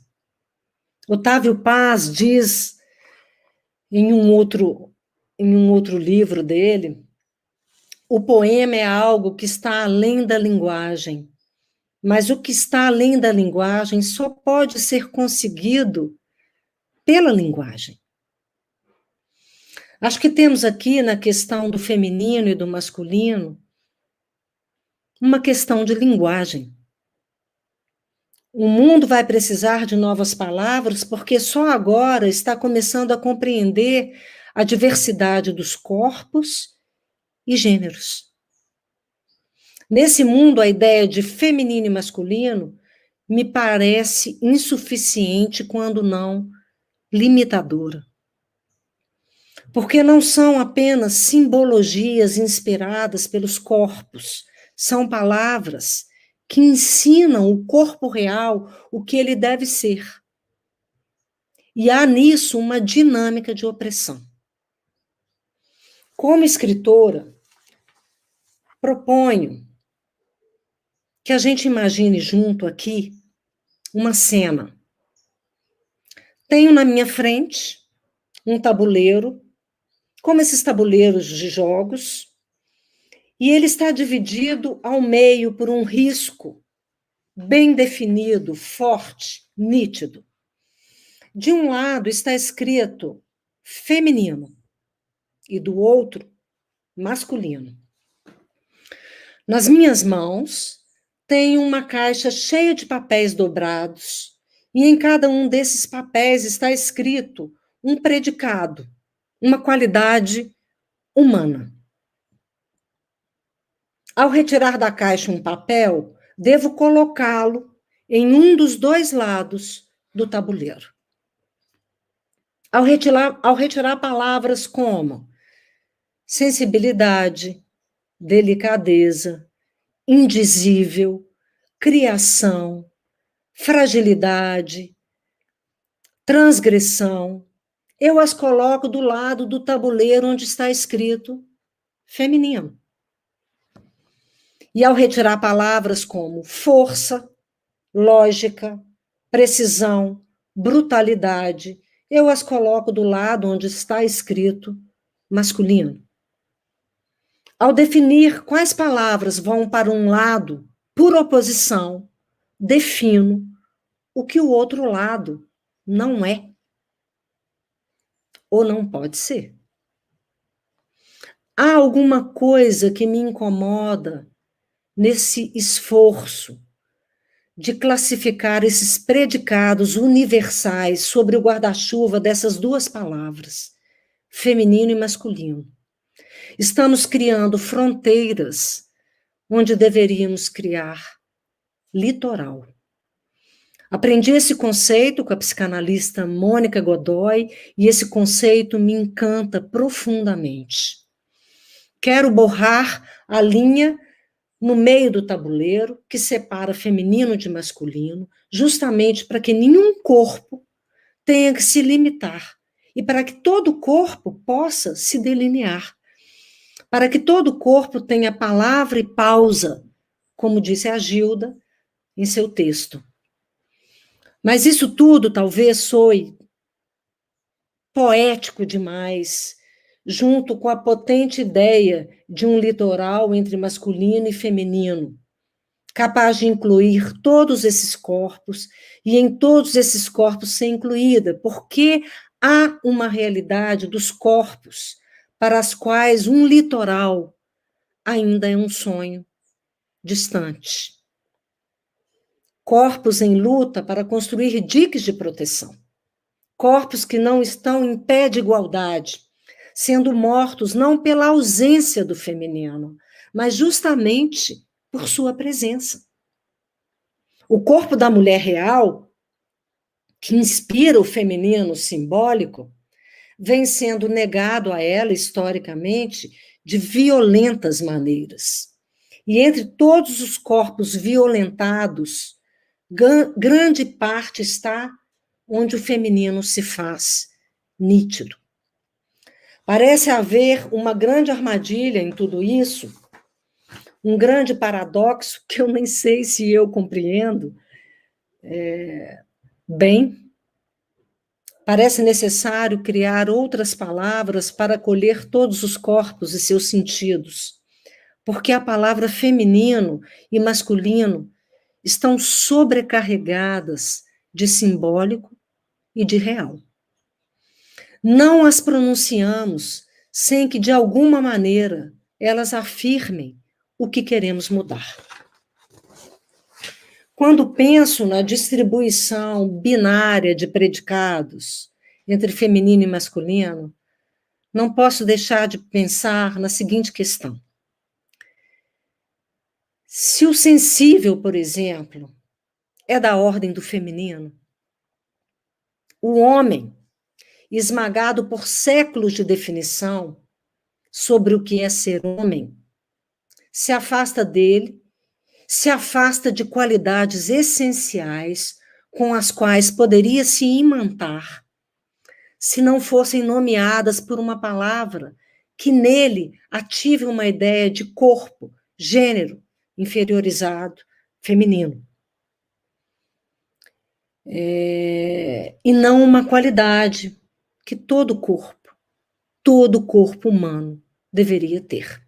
Otávio Paz diz em um outro livro dele, o poema é algo que está além da linguagem, mas o que está além da linguagem só pode ser conseguido pela linguagem. Acho que temos aqui, na questão do feminino e do masculino, uma questão de linguagem. O mundo vai precisar de novas palavras, porque só agora está começando a compreender a diversidade dos corpos e gêneros. Nesse mundo, a ideia de feminino e masculino me parece insuficiente, quando não limitadora. Porque não são apenas simbologias inspiradas pelos corpos, são palavras que ensinam o corpo real o que ele deve ser. E há nisso uma dinâmica de opressão. Como escritora, proponho que a gente imagine junto aqui uma cena. Tenho na minha frente um tabuleiro, como esses tabuleiros de jogos, e ele está dividido ao meio por um risco bem definido, forte, nítido. De um lado está escrito feminino e do outro masculino. Nas minhas mãos tenho uma caixa cheia de papéis dobrados, e em cada um desses papéis está escrito um predicado, uma qualidade humana. Ao retirar da caixa um papel, devo colocá-lo em um dos dois lados do tabuleiro. Ao retirar palavras como sensibilidade, delicadeza, indizível, criação, fragilidade, transgressão, eu as coloco do lado do tabuleiro onde está escrito feminino. E ao retirar palavras como força, lógica, precisão, brutalidade, eu as coloco do lado onde está escrito masculino. Ao definir quais palavras vão para um lado, por oposição, defino o que o outro lado não é ou não pode ser. Há alguma coisa que me incomoda nesse esforço de classificar esses predicados universais sobre o guarda-chuva dessas duas palavras, feminino e masculino. Estamos criando fronteiras onde deveríamos criar litoral. Aprendi esse conceito com a psicanalista Mônica Godoy, e esse conceito me encanta profundamente. Quero borrar a linha no meio do tabuleiro que separa feminino de masculino, justamente para que nenhum corpo tenha que se limitar e para que todo corpo possa se delinear, para que todo corpo tenha palavra e pausa, como disse a Gilda em seu texto. Mas isso tudo talvez soe poético demais, junto com a potente ideia de um litoral entre masculino e feminino, capaz de incluir todos esses corpos, e em todos esses corpos ser incluída, porque há uma realidade dos corpos para as quais um litoral ainda é um sonho distante. Corpos em luta para construir diques de proteção. Corpos que não estão em pé de igualdade, sendo mortos não pela ausência do feminino, mas justamente por sua presença. O corpo da mulher real, que inspira o feminino simbólico, vem sendo negado a ela, historicamente, de violentas maneiras. E entre todos os corpos violentados, grande parte está onde o feminino se faz nítido. Parece haver uma grande armadilha em tudo isso, um grande paradoxo que eu nem sei se eu compreendo bem. Parece necessário criar outras palavras para acolher todos os corpos e seus sentidos, porque a palavra feminino e masculino estão sobrecarregadas de simbólico e de real. Não as pronunciamos sem que, de alguma maneira, elas afirmem o que queremos mudar. Quando penso na distribuição binária de predicados entre feminino e masculino, não posso deixar de pensar na seguinte questão. Se o sensível, por exemplo, é da ordem do feminino, o homem, esmagado por séculos de definição sobre o que é ser homem, se afasta dele, se afasta de qualidades essenciais com as quais poderia se imantar, se não fossem nomeadas por uma palavra que nele ative uma ideia de corpo, gênero, inferiorizado, feminino. E não uma qualidade que todo corpo humano deveria ter.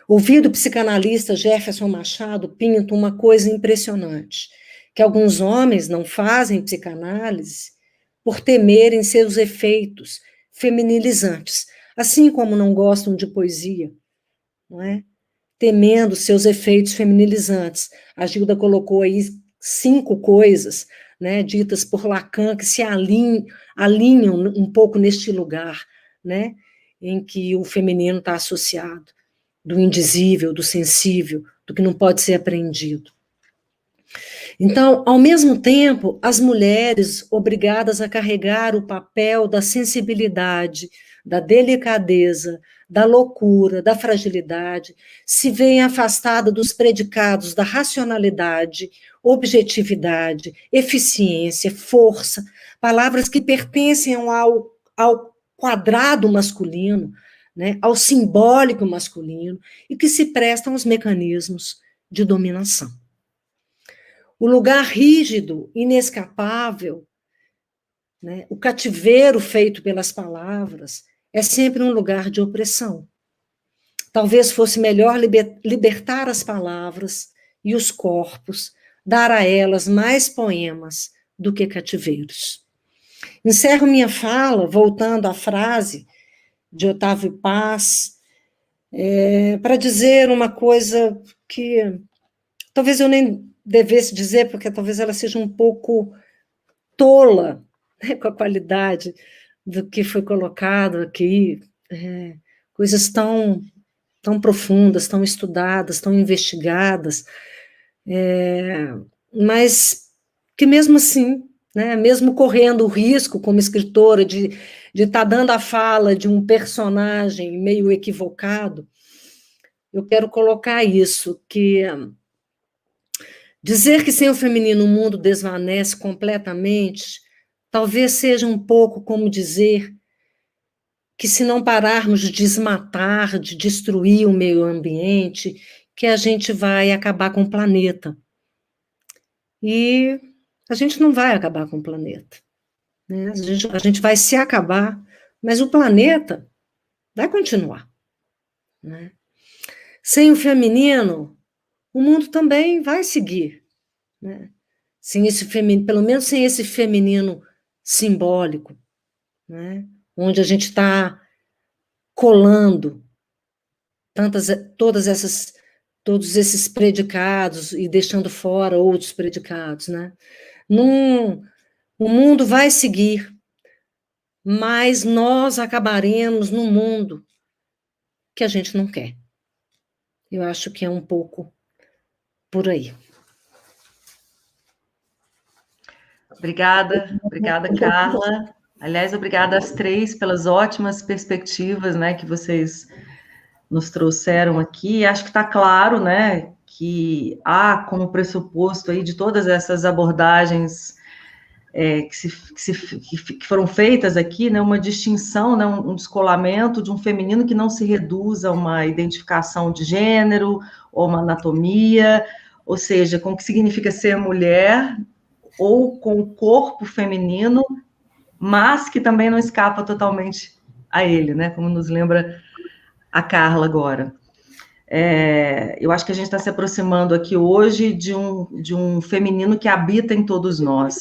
Ouvi do psicanalista Jefferson Machado Pinto uma coisa impressionante, que alguns homens não fazem psicanálise por temerem seus efeitos feminilizantes, assim como não gostam de poesia, não é? Temendo seus efeitos feminilizantes. A Gilda colocou aí 5 coisas, né, ditas por Lacan, que se alinham um pouco neste lugar, né, em que o feminino está associado, do indizível, do sensível, do que não pode ser apreendido. Então, ao mesmo tempo, as mulheres obrigadas a carregar o papel da sensibilidade, da delicadeza, da loucura, da fragilidade, se veem afastadas dos predicados da racionalidade, objetividade, eficiência, força, palavras que pertencem ao quadrado masculino, né, ao simbólico masculino, e que se prestam aos mecanismos de dominação. O lugar rígido, inescapável, né, o cativeiro feito pelas palavras, é sempre um lugar de opressão. Talvez fosse melhor libertar as palavras e os corpos, dar a elas mais poemas do que cativeiros. Encerro minha fala voltando à frase de Otávio Paz, para dizer uma coisa que talvez eu nem devesse dizer, porque talvez ela seja um pouco tola, né, com a qualidade do que foi colocado aqui, coisas tão profundas, tão estudadas, tão investigadas, mas que mesmo assim, né, mesmo correndo o risco como escritora de estar dando a fala de um personagem meio equivocado, eu quero colocar isso, que dizer que sem o feminino o mundo desvanece completamente, talvez seja um pouco como dizer que se não pararmos de desmatar, de destruir o meio ambiente, que a gente vai acabar com o planeta. E a gente não vai acabar com o planeta, né? A gente vai se acabar, mas o planeta vai continuar, né? Sem o feminino, o mundo também vai seguir, né? Sem esse feminino, pelo menos sem esse feminino simbólico, né? Onde a gente está colando todos esses predicados e deixando fora outros predicados, né? O mundo vai seguir, mas nós acabaremos num mundo que a gente não quer. Eu acho que é um pouco por aí. Obrigada, Carla. Aliás, obrigada às 3 pelas ótimas perspectivas, né, que vocês nos trouxeram aqui. Acho que está claro, né, que há como pressuposto aí de todas essas abordagens que foram feitas aqui, né, uma distinção, né, um descolamento de um feminino que não se reduz a uma identificação de gênero ou uma anatomia, ou seja, com o que significa ser mulher ou com o corpo feminino, mas que também não escapa totalmente a ele, né, como nos lembra a Carla agora. Eu acho que a gente está se aproximando aqui hoje de um feminino que habita em todos nós.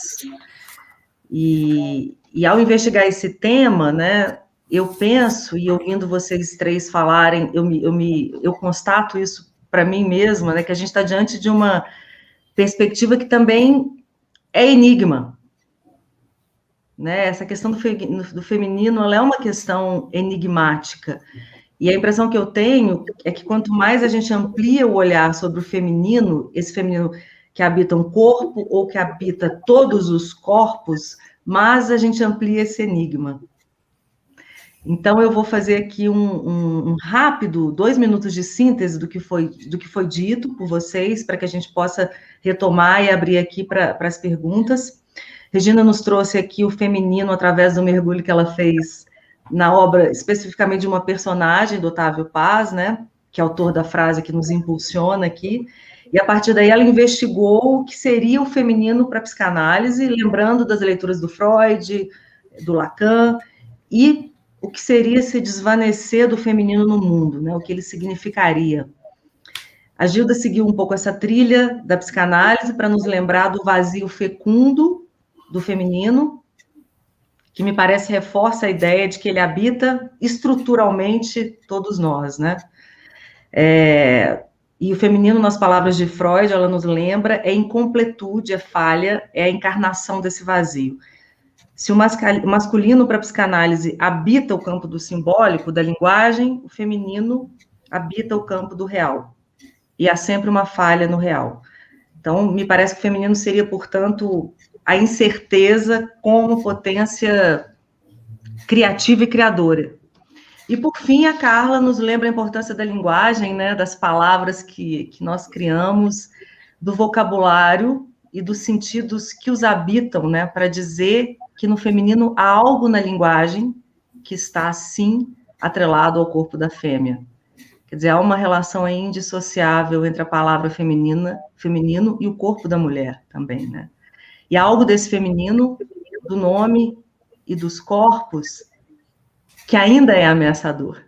E ao investigar esse tema, né, eu penso, e ouvindo vocês três falarem, eu constato isso para mim mesma, né, que a gente está diante de uma perspectiva que também é enigma. Né? Essa questão do feminino, ela é uma questão enigmática. E a impressão que eu tenho é que quanto mais a gente amplia o olhar sobre o feminino, esse feminino que habita um corpo ou que habita todos os corpos, mais a gente amplia esse enigma. Então, eu vou fazer aqui um rápido 2 minutos de síntese do que foi dito por vocês, para que a gente possa retomar e abrir aqui para as perguntas. Regina nos trouxe aqui o feminino através do mergulho que ela fez na obra, especificamente de uma personagem do Otávio Paz, né, que é autor da frase que nos impulsiona aqui, e a partir daí ela investigou o que seria o feminino para a psicanálise, lembrando das leituras do Freud, do Lacan, e o que seria se desvanecer do feminino no mundo, né, o que ele significaria. A Gilda seguiu um pouco essa trilha da psicanálise para nos lembrar do vazio fecundo do feminino, que me parece reforça a ideia de que ele habita estruturalmente todos nós, né? E o feminino, nas palavras de Freud, ela nos lembra, é incompletude, é falha, é a encarnação desse vazio. Se o masculino para a psicanálise habita o campo do simbólico, da linguagem, o feminino habita o campo do real. E há sempre uma falha no real. Então, me parece que o feminino seria, portanto, a incerteza como potência criativa e criadora. E, por fim, a Carla nos lembra a importância da linguagem, né, das palavras que nós criamos, do vocabulário e dos sentidos que os habitam, né, para dizer que no feminino há algo na linguagem que está, sim, atrelado ao corpo da fêmea. Quer dizer, há uma relação indissociável entre a palavra feminino e o corpo da mulher também, né? E há algo desse feminino, do nome e dos corpos, que ainda é ameaçador.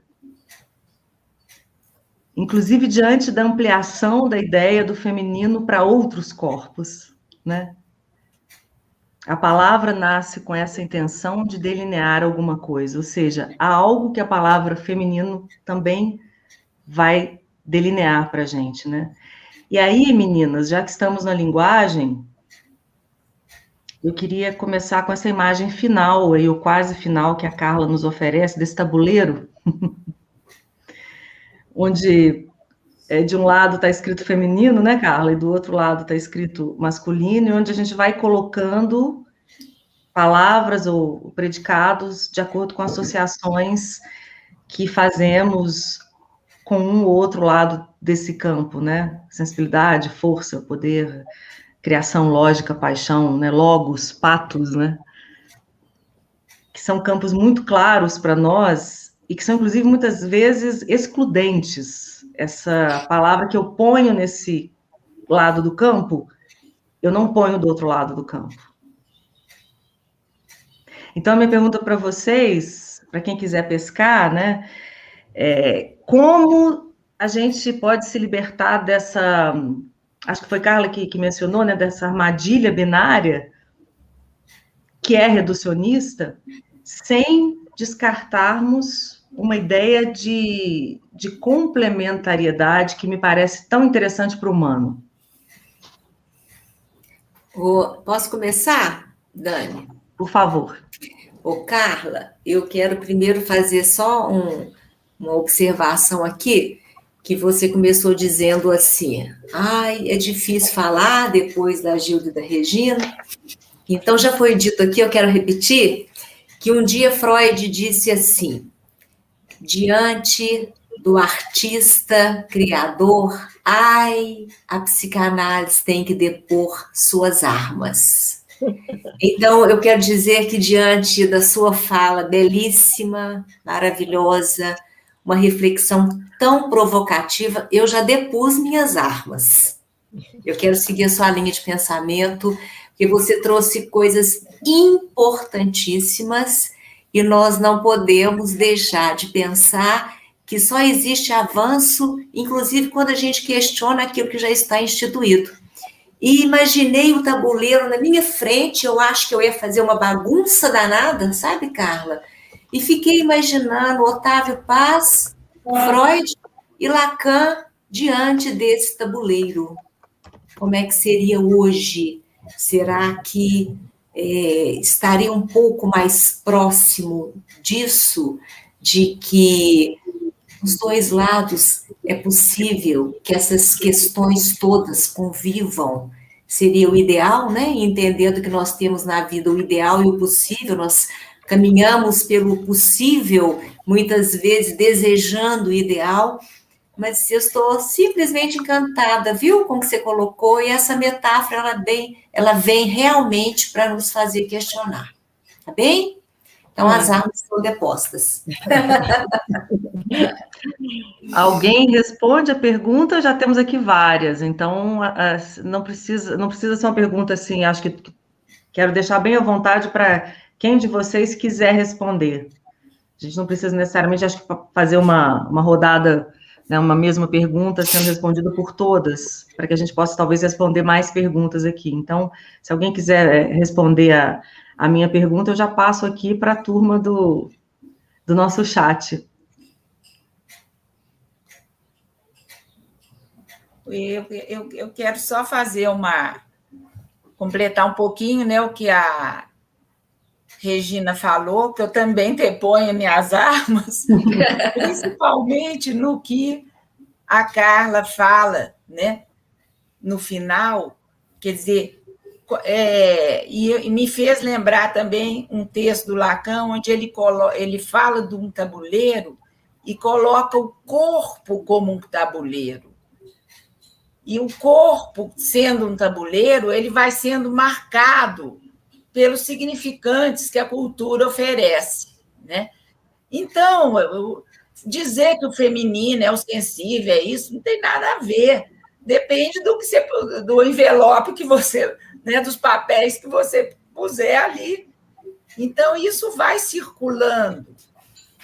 Inclusive diante da ampliação da ideia do feminino para outros corpos, né? A palavra nasce com essa intenção de delinear alguma coisa, ou seja, há algo que a palavra feminino também vai delinear para a gente, né? E aí, meninas, já que estamos na linguagem, eu queria começar com essa imagem final, aí, o quase final que a Carla nos oferece, desse tabuleiro, onde de um lado está escrito feminino, né, Carla, e do outro lado está escrito masculino, e onde a gente vai colocando palavras ou predicados de acordo com associações que fazemos com um ou outro lado desse campo, né? Sensibilidade, força, poder, criação, lógica, paixão, né? Logos, patos, né? Que são campos muito claros para nós e que são, inclusive, muitas vezes excludentes. Essa palavra que eu ponho nesse lado do campo, eu não ponho do outro lado do campo. Então, a minha pergunta para vocês, para quem quiser pescar, né? Como a gente pode se libertar dessa, acho que foi Carla que mencionou, né, dessa armadilha binária, que é reducionista, sem descartarmos uma ideia de complementariedade que me parece tão interessante para o humano. Posso começar, Dani? Por favor. Carla, eu quero primeiro fazer só uma observação aqui, que você começou dizendo assim, é difícil falar depois da Gilda e da Regina. Então, já foi dito aqui, eu quero repetir, que um dia Freud disse assim, diante do artista criador, a psicanálise tem que depor suas armas. Então, eu quero dizer que, diante da sua fala belíssima, maravilhosa, uma reflexão tão provocativa, eu já depus minhas armas. Eu quero seguir a sua linha de pensamento, porque você trouxe coisas importantíssimas e nós não podemos deixar de pensar que só existe avanço, inclusive quando a gente questiona aquilo que já está instituído. E imaginei o tabuleiro na minha frente, eu acho que eu ia fazer uma bagunça danada, sabe, Carla? E fiquei imaginando Otávio Paz, Freud e Lacan diante desse tabuleiro. Como é que seria hoje? Será que estaria um pouco mais próximo disso, de que os dois lados é possível que essas questões todas convivam? Seria o ideal, né? Entendendo que nós temos na vida o ideal e o possível, nós caminhamos pelo possível, muitas vezes desejando o ideal, mas eu estou simplesmente encantada, viu, com o que você colocou, e essa metáfora, ela vem realmente para nos fazer questionar, tá bem? Então, as armas estão depostas. Alguém responde a pergunta? Já temos aqui várias, então não precisa ser uma pergunta assim, acho que quero deixar bem à vontade para quem de vocês quiser responder. A gente não precisa necessariamente, acho que, fazer uma rodada, né, uma mesma pergunta sendo respondida por todas, para que a gente possa talvez responder mais perguntas aqui. Então, se alguém quiser responder a minha pergunta, eu já passo aqui para a turma do nosso chat. Eu quero só fazer completar um pouquinho, né, o que a Regina falou, que eu também deponho minhas armas, principalmente no que a Carla fala, né, no final, quer dizer, e me fez lembrar também um texto do Lacan, onde ele fala de um tabuleiro e coloca o corpo como um tabuleiro. E o corpo, sendo um tabuleiro, ele vai sendo marcado pelos significantes que a cultura oferece, né? Então, dizer que o feminino é o sensível, é isso, não tem nada a ver. Depende do envelope que você, né, dos papéis que você puser ali. Então, isso vai circulando.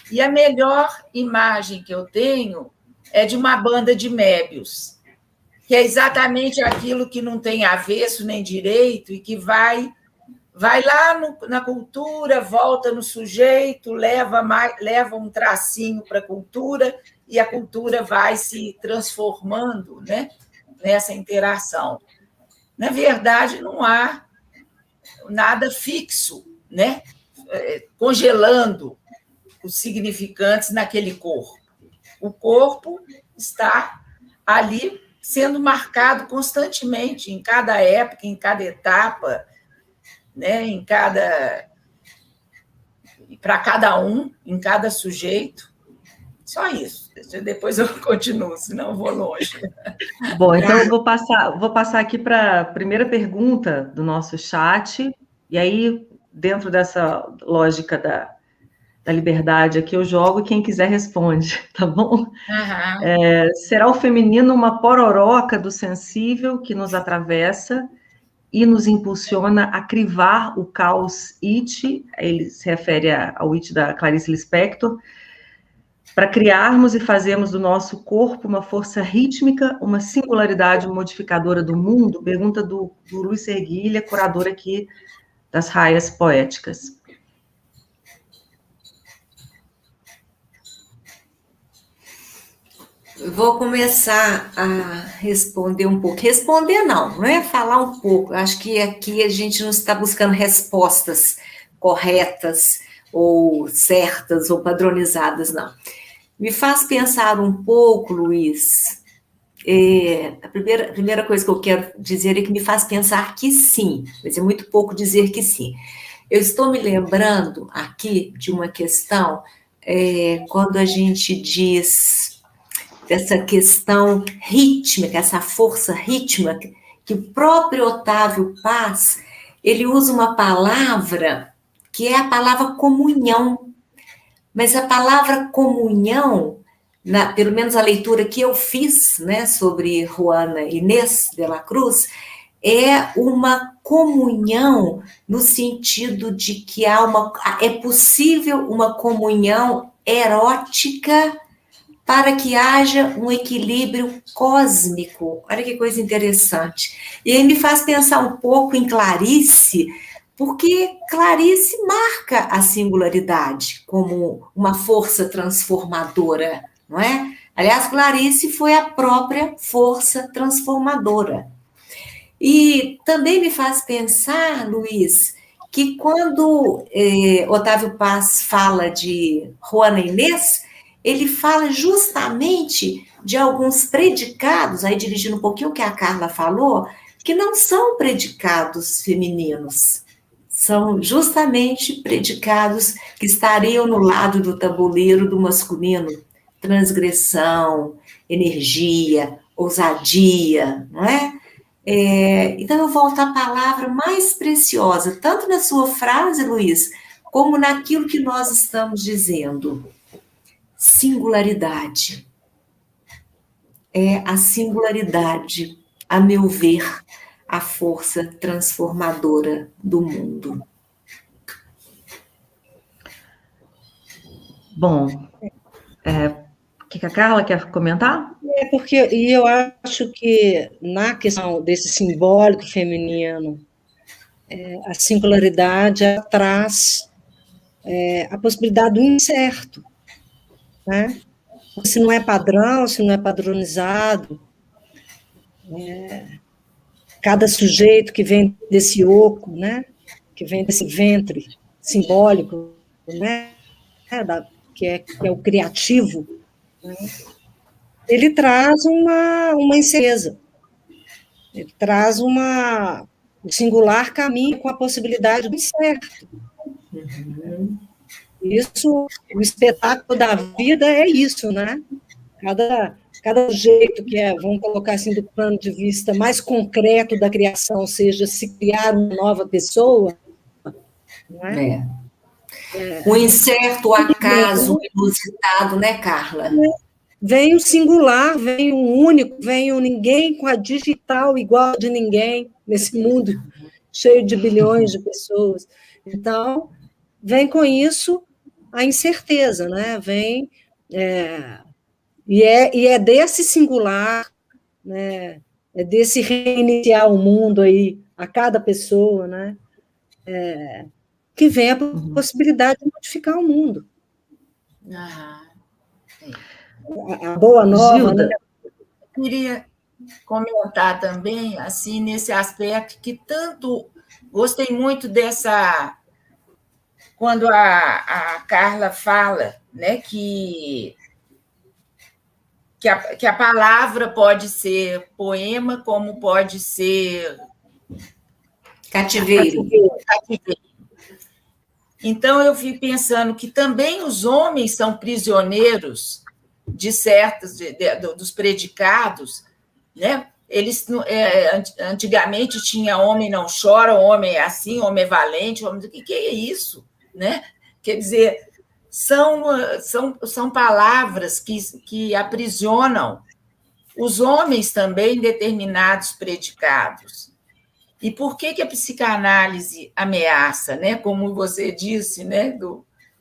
E a melhor imagem que eu tenho é de uma banda de Mébius, que é exatamente aquilo que não tem avesso nem direito e que vai lá na cultura, volta no sujeito, leva um tracinho para a cultura e a cultura vai se transformando, né, nessa interação. Na verdade, não há nada fixo, né, congelando os significantes naquele corpo. O corpo está ali sendo marcado constantemente, em cada época, em cada etapa, né, para cada um, em cada sujeito. Só isso. Depois eu continuo, senão eu vou longe. Bom, então eu vou passar aqui para a primeira pergunta do nosso chat, e aí, dentro dessa lógica da liberdade aqui, eu jogo e quem quiser responde, tá bom? Será o feminino uma pororoca do sensível que nos atravessa e nos impulsiona a crivar o caos it, ele se refere ao it da Clarice Lispector, para criarmos e fazermos do nosso corpo uma força rítmica, uma singularidade modificadora do mundo? Pergunta do Luiz Erguilha, curador aqui das Raias Poéticas. Vou começar a responder um pouco. Responder não é falar um pouco. Acho que aqui a gente não está buscando respostas corretas ou certas ou padronizadas, não. Me faz pensar um pouco, Luiz. A primeira coisa que eu quero dizer é que me faz pensar que sim, mas é muito pouco dizer que sim. Eu estou me lembrando aqui de uma questão, quando a gente diz dessa questão rítmica, essa força rítmica, que o próprio Otávio Paz ele usa uma palavra que é a palavra comunhão. Mas a palavra comunhão, pelo menos a leitura que eu fiz, né, sobre Juana Inês de la Cruz, é uma comunhão no sentido de que é possível uma comunhão erótica para que haja um equilíbrio cósmico. Olha que coisa interessante. E aí me faz pensar um pouco em Clarice, porque Clarice marca a singularidade como uma força transformadora, não é? Aliás, Clarice foi a própria força transformadora. E também me faz pensar, Luiz, que quando Otávio Paz fala de Juana Inês, ele fala justamente de alguns predicados, aí dirigindo um pouquinho o que a Carla falou, que não são predicados femininos, são justamente predicados que estariam no lado do tabuleiro do masculino, transgressão, energia, ousadia, não é? Então eu volto à palavra mais preciosa, tanto na sua frase, Luiz, como naquilo que nós estamos dizendo. Singularidade. É a singularidade, a meu ver, a força transformadora do mundo. Bom, o que a Carla quer comentar? E eu acho que na questão desse simbólico feminino, a singularidade traz a possibilidade do incerto, né? Se não é padrão, se não é padronizado, cada sujeito que vem desse oco, né? Que vem desse ventre simbólico, né? Que é o criativo, né? Ele traz uma incerteza, ele traz um singular caminho com a possibilidade do incerto. Uhum. Isso, o espetáculo da vida é isso, né? Cada jeito vamos colocar assim, do plano de vista mais concreto da criação, ou seja, se criar uma nova pessoa, não é? O incerto, o acaso, o inusitado, né, Carla? Vem o singular, vem o único, vem o ninguém com a digital igual de ninguém, nesse mundo cheio de bilhões de pessoas. Então, vem com isso a incerteza, né? Vem... E é desse singular, né, é desse reiniciar o mundo aí, a cada pessoa, né, que vem a possibilidade de modificar o mundo. A boa nova, né? Eu queria comentar também, assim, nesse aspecto que tanto gostei muito dessa... Quando a Carla fala, né, que a palavra pode ser poema, como pode ser cativeiro. Então, eu fico pensando que também os homens são prisioneiros de certos, dos predicados, né? Eles, antigamente, tinha homem não chora, homem é assim, homem é valente, homem... O que é isso? Né? Quer dizer... São palavras que aprisionam os homens também em determinados predicados. E por que a psicanálise ameaça, né? Como você disse, né?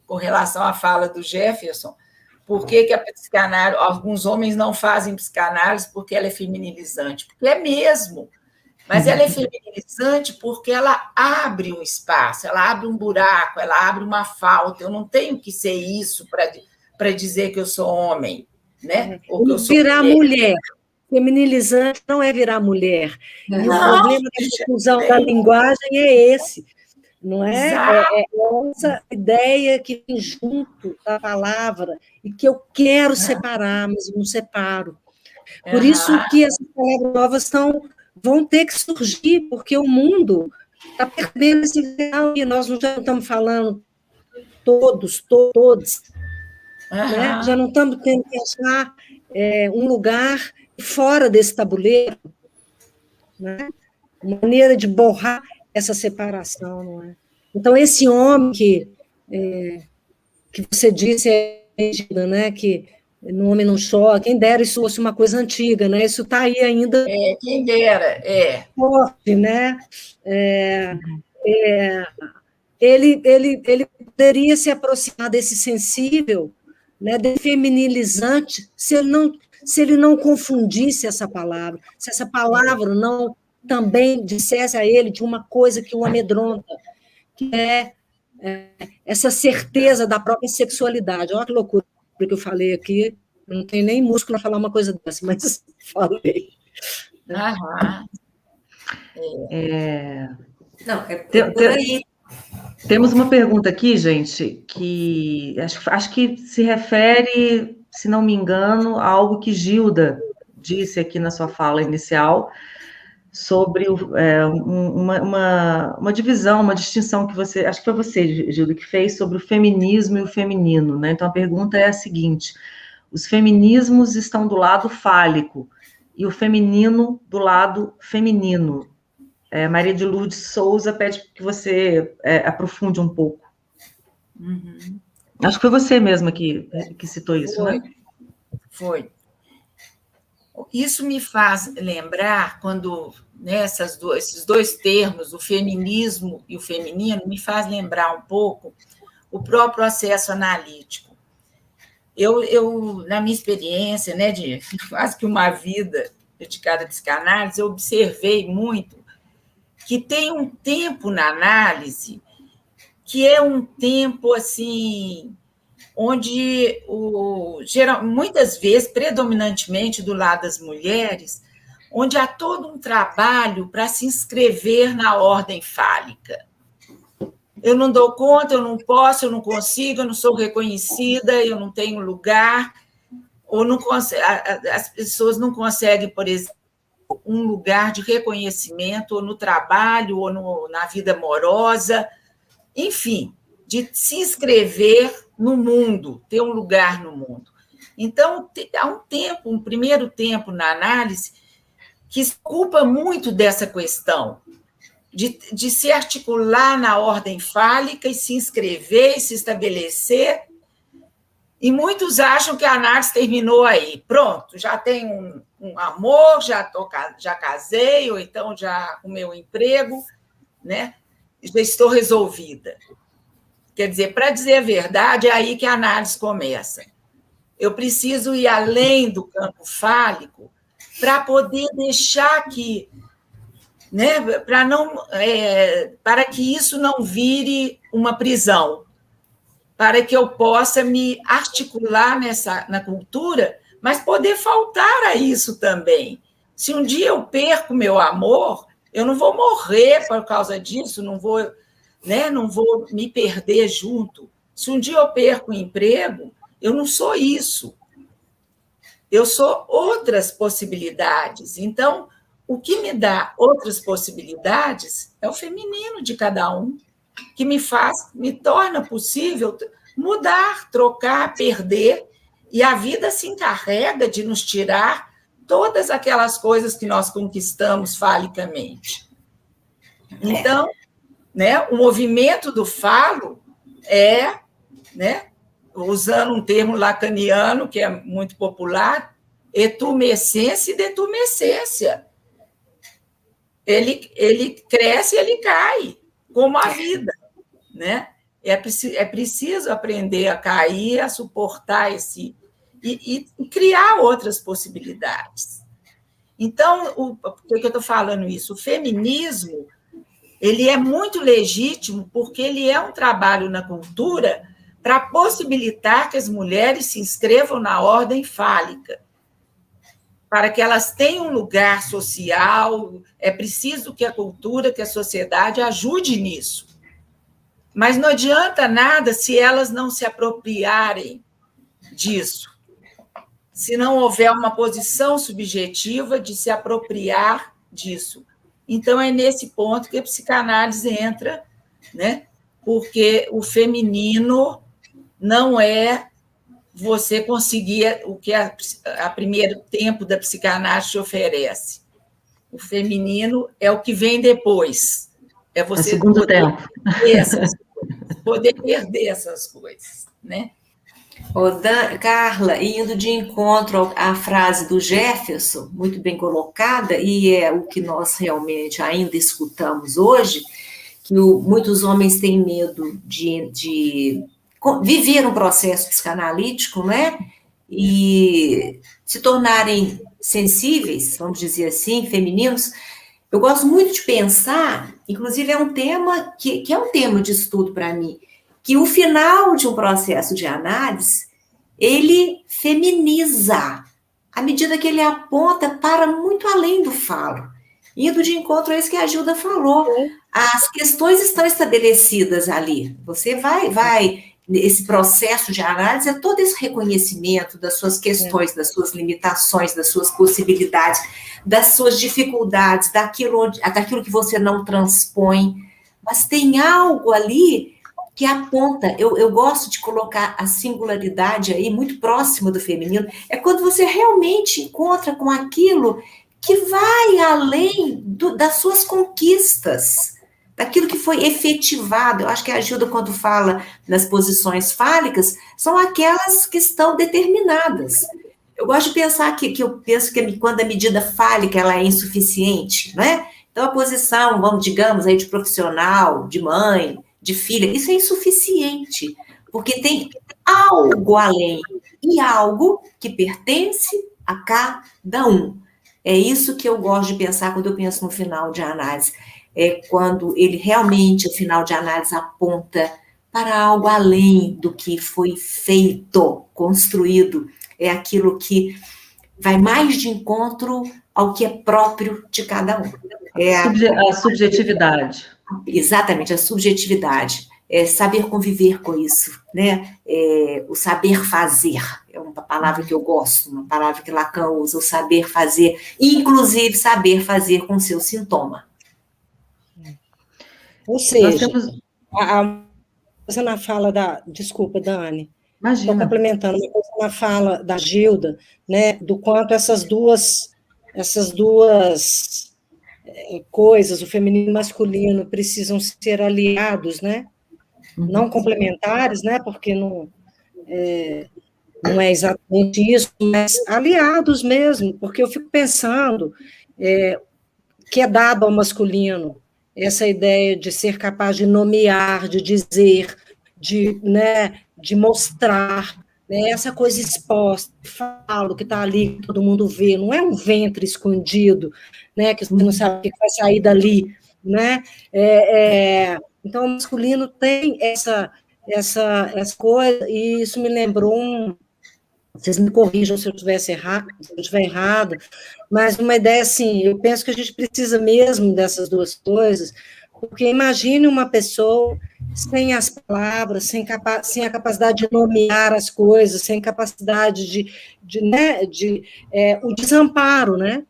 Com relação à fala do Jefferson, por que a psicanálise... Alguns homens não fazem psicanálise porque ela é feminilizante, porque é mesmo. Mas ela é feminilizante porque ela abre um espaço, ela abre um buraco, ela abre uma falta. Eu não tenho que ser isso para dizer que eu sou homem, né? Ou que eu sou virar mulher. Feminilizante não é virar mulher. E o problema da confusão da linguagem é esse, não é? É essa ideia que vem junto da palavra e que eu quero separar, mas eu não separo. Por isso que essas palavras novas vão ter que surgir, porque o mundo está perdendo esse ideal e nós já não estamos falando todos, né? Já não estamos tendo que achar um lugar fora desse tabuleiro, né? Uma maneira de borrar essa separação, não é? Então, esse homem que você disse, né, que no homem não chora, quem dera isso fosse uma coisa antiga, né? Isso está aí ainda Quem dera, forte, né? Ele poderia se aproximar desse sensível, né, desse feminilizante, se ele não confundisse essa palavra, se essa palavra não também dissesse a ele de uma coisa que o amedronta, que é essa certeza da própria sexualidade. Olha que loucura que eu falei aqui, não tem nem músculo para falar uma coisa dessa, mas falei. Aham. Não, por aí. Temos uma pergunta aqui, gente, que acho que se refere, se não me engano, a algo que Gilda disse aqui na sua fala inicial, sobre uma divisão, uma distinção que você, acho que foi você, Gilda, que fez sobre o feminismo e o feminino, né? Então a pergunta é a seguinte: os feminismos estão do lado fálico e o feminino do lado feminino. Maria de Lourdes Souza pede que você aprofunde um pouco. Uhum. Acho que foi você mesma que citou isso, né? Foi. Isso me faz lembrar quando, né, esses dois termos, o feminismo e o feminino, me faz lembrar um pouco o próprio processo analítico. Eu na minha experiência, né, de quase que uma vida dedicada à psicanálise, eu observei muito que tem um tempo na análise que é um tempo assim, onde muitas vezes, predominantemente do lado das mulheres, onde há todo um trabalho para se inscrever na ordem fálica. Eu não dou conta, eu não posso, eu não consigo, eu não sou reconhecida, eu não tenho lugar, ou não as pessoas não conseguem, por exemplo, um lugar de reconhecimento, ou no trabalho, ou na vida amorosa, enfim, de se inscrever no mundo, ter um lugar no mundo. Então, há um primeiro tempo na análise, que se ocupa muito dessa questão, de se articular na ordem fálica e se inscrever e se estabelecer. E muitos acham que a análise terminou aí. Pronto, já tenho um amor, já casei, ou então já arrumei um emprego, né? Já estou resolvida. Quer dizer, para dizer a verdade, é aí que a análise começa. Eu preciso ir além do campo fálico para poder deixar que, né, para que isso não vire uma prisão, para que eu possa me articular na cultura, mas poder faltar a isso também. Se um dia eu perco meu amor, eu não vou morrer por causa disso, não vou me perder junto. Se um dia eu perco o emprego, eu não sou isso. Eu sou outras possibilidades. Então, o que me dá outras possibilidades é o feminino de cada um, que me torna possível mudar, trocar, perder, e a vida se encarrega de nos tirar todas aquelas coisas que nós conquistamos falicamente. Então, né, o movimento do falo é, né, usando um termo lacaniano, que é muito popular, etumescência e detumescência. Ele cresce e ele cai, como a vida, né? É preciso aprender a cair, a suportar e criar outras possibilidades. Então, por que eu estou falando isso? O feminismo, ele é muito legítimo porque ele é um trabalho na cultura para possibilitar que as mulheres se inscrevam na ordem fálica, para que elas tenham um lugar social. É preciso que a cultura, que a sociedade ajude nisso. Mas não adianta nada se elas não se apropriarem disso, se não houver uma posição subjetiva de se apropriar disso. Então, é nesse ponto que a psicanálise entra, né? Porque o feminino não é você conseguir o que a primeiro tempo da psicanálise te oferece. O feminino é o que vem depois, É você segundo tempo. Poder perder essas coisas, né? Carla, indo de encontro à frase do Jefferson, muito bem colocada, e é o que nós realmente ainda escutamos hoje, que muitos homens têm medo de viver um processo psicanalítico, né? E se tornarem sensíveis, vamos dizer assim, femininos. Eu gosto muito de pensar, inclusive é um tema que é um tema de estudo para mim, que o final de um processo de análise, ele feminiza, à medida que ele aponta para muito além do falo. Indo de encontro a isso que a Gilda falou, as questões estão estabelecidas ali. Você vai esse processo de análise é todo esse reconhecimento das suas questões, das suas limitações, das suas possibilidades, das suas dificuldades, daquilo que você não transpõe. Mas tem algo ali que aponta, eu gosto de colocar a singularidade aí muito próxima do feminino, é quando você realmente encontra com aquilo que vai além das suas conquistas, daquilo que foi efetivado. Eu acho que a Gilda, quando fala nas posições fálicas, são aquelas que estão determinadas. Eu gosto de pensar eu penso que quando a medida fálica ela é insuficiente, não é? Então, a posição, digamos, aí de profissional, de mãe, de filha, isso é insuficiente, porque tem algo além, e algo que pertence a cada um. É isso que eu gosto de pensar quando eu penso no final de análise. É quando ele realmente, o final de análise, aponta para algo além do que foi feito, construído. É aquilo que vai mais de encontro ao que é próprio de cada um. A subjetividade. Exatamente, a subjetividade. É saber conviver com isso, né? O saber fazer é uma palavra que eu gosto, uma palavra que Lacan usa, o saber fazer, inclusive saber fazer com seu sintoma. Ou seja, uma coisa na fala desculpa, Dani, estou complementando, uma coisa na fala da Gilda, né, do quanto essas duas coisas, o feminino e o masculino, precisam ser aliados, né, não complementares, né, porque não é exatamente isso, mas aliados mesmo, porque eu fico pensando que é dado ao masculino essa ideia de ser capaz de nomear, de dizer, de mostrar, né, essa coisa exposta, falo, que está ali, que todo mundo vê, não é um ventre escondido, né, que você não sabe o que vai sair dali, né, então o masculino tem essa coisa, e isso me lembrou vocês me corrijam se eu estiver errada, mas uma ideia assim, eu penso que a gente precisa mesmo dessas duas coisas, porque imagine uma pessoa sem as palavras, sem a capacidade de nomear as coisas, sem capacidade o desamparo, né?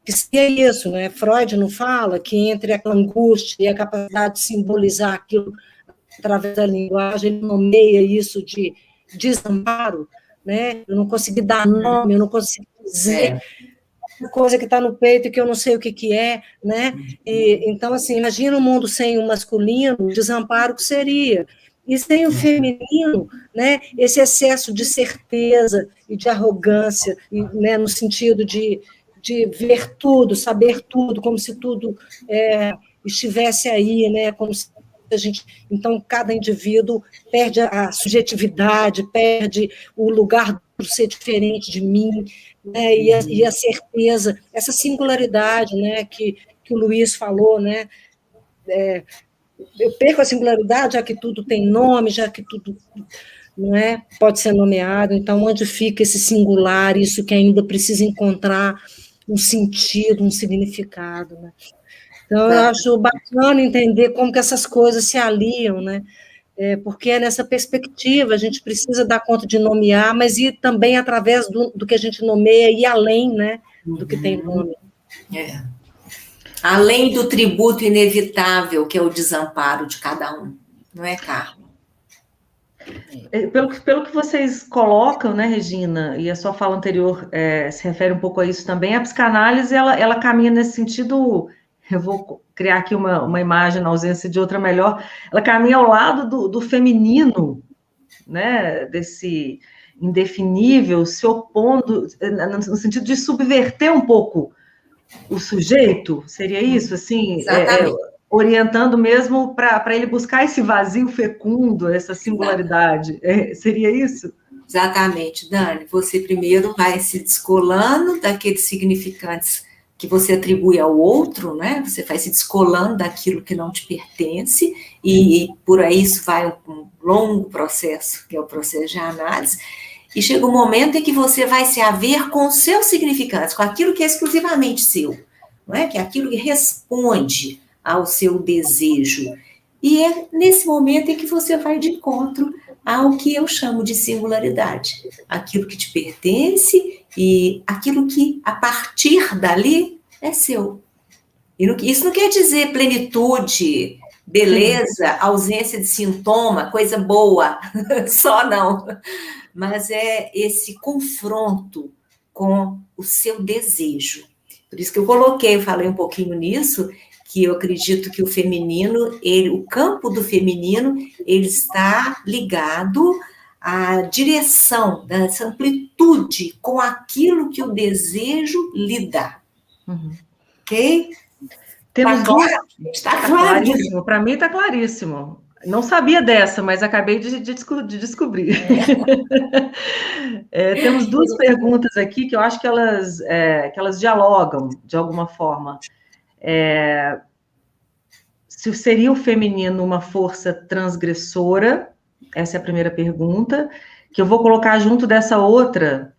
Que é isso, né? Freud não fala que entre a angústia e a capacidade de simbolizar aquilo através da linguagem, ele nomeia isso de desamparo, né? Eu não consegui dar nome, eu não consegui dizer coisa que está no peito e que eu não sei o que é, né? Então, assim, imagina um mundo sem o masculino, o desamparo que seria. E sem o feminino, né? Esse excesso de certeza e de arrogância, né? No sentido de ver tudo, saber tudo, como se tudo estivesse aí, né? Como se então, cada indivíduo perde a subjetividade, perde o lugar de ser diferente de mim, né, e a certeza, essa singularidade, né, que o Luiz falou, né, eu perco a singularidade, já que tudo tem nome, já que tudo pode ser nomeado, então, onde fica esse singular, isso que ainda precisa encontrar um sentido, um significado, né? Então, eu acho bacana entender como que essas coisas se aliam, né? Porque é nessa perspectiva, a gente precisa dar conta de nomear, mas ir também através do que a gente nomeia, e além, né, do que tem nome. Além do tributo inevitável, que é o desamparo de cada um, não é, Carla? Pelo que vocês colocam, né, Regina, e a sua fala anterior se refere um pouco a isso também, a psicanálise, ela caminha nesse sentido eu vou criar aqui uma imagem na ausência de outra melhor, ela caminha ao lado do feminino, né, desse indefinível, se opondo, no sentido de subverter um pouco o sujeito, seria isso? Assim, orientando mesmo para ele buscar esse vazio fecundo, essa singularidade. Seria isso? Exatamente, Dani. Você primeiro vai se descolando daqueles significantes que você atribui ao outro, né? Você vai se descolando daquilo que não te pertence, e por aí isso vai um longo processo, que é o processo de análise, e chega um momento em que você vai se haver com os seus significantes, com aquilo que é exclusivamente seu, não é? Que é aquilo que responde ao seu desejo. E é nesse momento em que você vai de encontro ao que eu chamo de singularidade, aquilo que te pertence e aquilo que, a partir dali, é seu. E isso não quer dizer plenitude, beleza, ausência de sintoma, coisa boa, só não. Mas é esse confronto com o seu desejo. Por isso que eu falei um pouquinho nisso, que eu acredito que o feminino, o campo do feminino, ele está ligado à direção, dessa amplitude com aquilo que o desejo lhe dá. Ok? Temos Está claro? Claríssimo, para mim está claríssimo. Não sabia dessa, mas acabei de descobrir. Temos duas perguntas aqui que eu acho que elas dialogam de alguma forma. Se seria o feminino uma força transgressora? Essa é a primeira pergunta, que eu vou colocar junto dessa outra,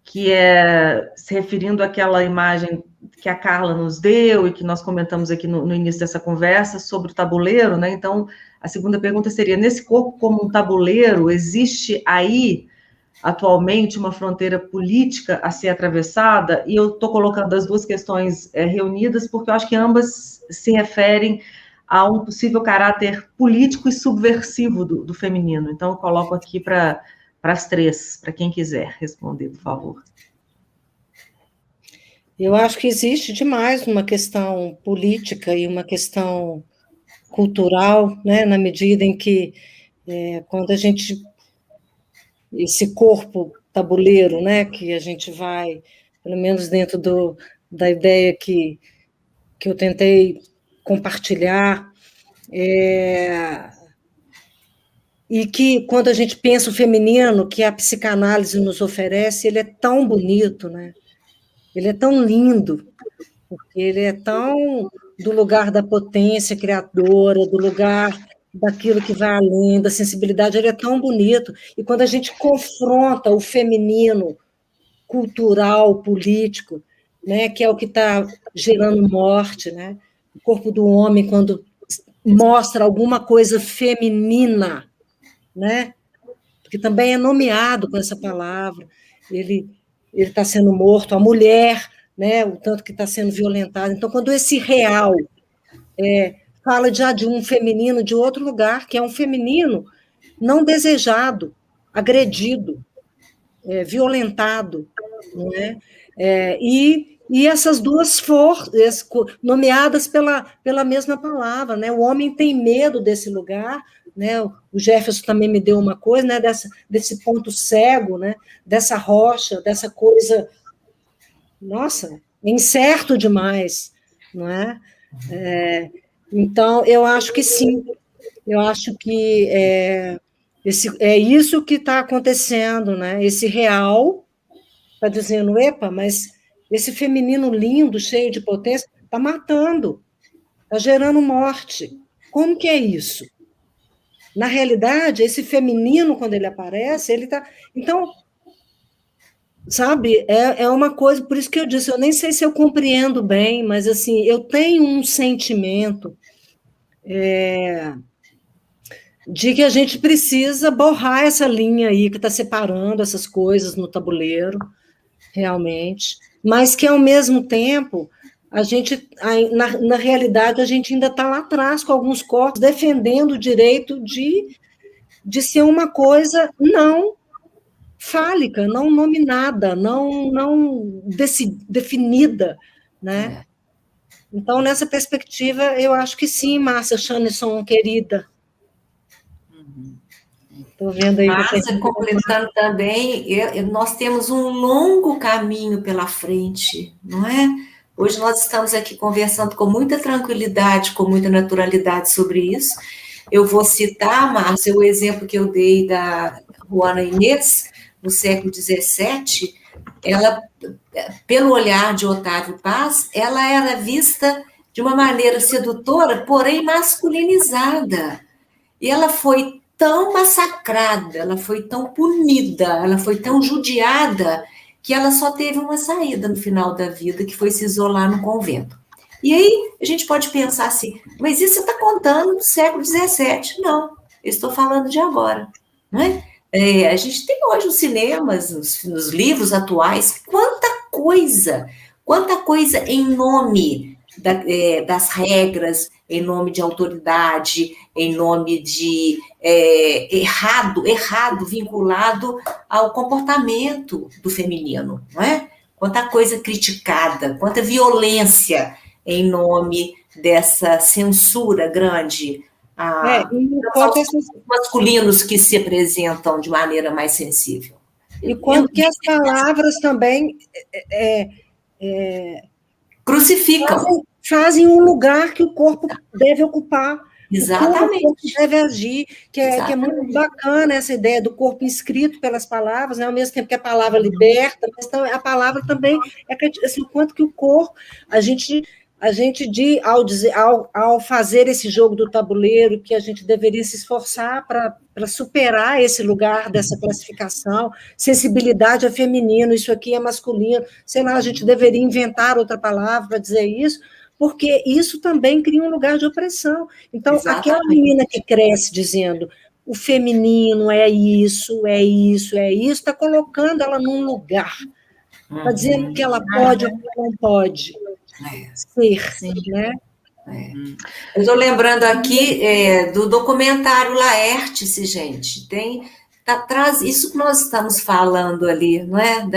que é se referindo àquela imagem que a Carla nos deu e que nós comentamos aqui no início dessa conversa sobre o tabuleiro, né? Então, a segunda pergunta seria, nesse corpo como um tabuleiro, existe aí, atualmente, uma fronteira política a ser atravessada? E eu estou colocando as duas questões reunidas, porque eu acho que ambas se referem a um possível caráter político e subversivo do feminino. Então, eu coloco aqui para as três, para quem quiser responder, por favor. Eu acho que existe demais uma questão política e uma questão cultural, né, na medida em que, quando a gente, esse corpo tabuleiro, né, que a gente vai, pelo menos dentro da ideia que eu tentei compartilhar, e que, quando a gente pensa o feminino, que a psicanálise nos oferece, ele é tão bonito, né? Ele é tão lindo, porque ele é tão do lugar da potência criadora, do lugar daquilo que vai além, da sensibilidade, ele é tão bonito. E quando a gente confronta o feminino cultural, político, né, que é o que está gerando morte, né? O corpo do homem, quando mostra alguma coisa feminina, né? Porque também é nomeado com essa palavra, ele está sendo morto, a mulher, né, o tanto que está sendo violentada. Então, quando esse real fala já de um feminino de outro lugar, que é um feminino não desejado, agredido, violentado, não é? E essas duas forças, nomeadas pela mesma palavra, né? O homem tem medo desse lugar, né? O Jefferson também me deu uma coisa, né? Desse ponto cego, né? Dessa rocha, dessa coisa, nossa, incerto demais, não é? Então, eu acho que sim, eu acho que é isso que está acontecendo, né? Esse real está dizendo, epa, mas esse feminino lindo, cheio de potência, está matando, está gerando morte. Como que é isso? Na realidade, esse feminino, quando ele aparece, ele está... Então, sabe, é uma coisa, por isso que eu disse, eu nem sei se eu compreendo bem, mas, assim, eu tenho um sentimento de que a gente precisa borrar essa linha aí que está separando essas coisas no tabuleiro, realmente, mas que, ao mesmo tempo, a gente, na realidade, a gente ainda está lá atrás com alguns corpos defendendo o direito de ser uma coisa não fálica, não nominada, não definida, né? Então, nessa perspectiva, eu acho que sim, Márcia Chanison, querida. Estou vendo aí. Márcia, completando também, nós temos um longo caminho pela frente, não é? Hoje nós estamos aqui conversando com muita tranquilidade, com muita naturalidade sobre isso. Eu vou citar, Márcia, o exemplo que eu dei da Juana Inês, no século XVII. Ela, pelo olhar de Otávio Paz, ela era vista de uma maneira sedutora, porém masculinizada. E ela foi tão massacrada, ela foi tão punida, ela foi tão judiada, que ela só teve uma saída no final da vida, que foi se isolar no convento. E aí a gente pode pensar assim, mas isso você está contando do século XVII. Não, eu estou falando de agora. Não é? A gente tem hoje os cinemas, nos livros atuais, quanta coisa em nome das regras, em nome de autoridade, em nome de errado vinculado ao comportamento do feminino, não é? Quanta coisa criticada, quanta violência em nome dessa censura grande aos masculinos que se apresentam de maneira mais sensível. E quanto que as palavras também crucificam. Fazem um lugar que o corpo deve ocupar. Exatamente. O corpo deve agir, que é muito bacana essa ideia do corpo inscrito pelas palavras, né? Ao mesmo tempo que a palavra liberta, mas a palavra também assim, o quanto que o corpo, ao fazer esse jogo do tabuleiro, que a gente deveria se esforçar para superar esse lugar dessa classificação, sensibilidade é feminino, isso aqui é masculino, sei lá, a gente deveria inventar outra palavra para dizer isso, porque isso também cria um lugar de opressão. Então, aquela menina que cresce dizendo o feminino é isso, está colocando ela num lugar, está dizendo que ela pode ou não pode ser, né? Eu estou lembrando aqui do documentário Laertes, gente, traz isso que nós estamos falando ali, não é?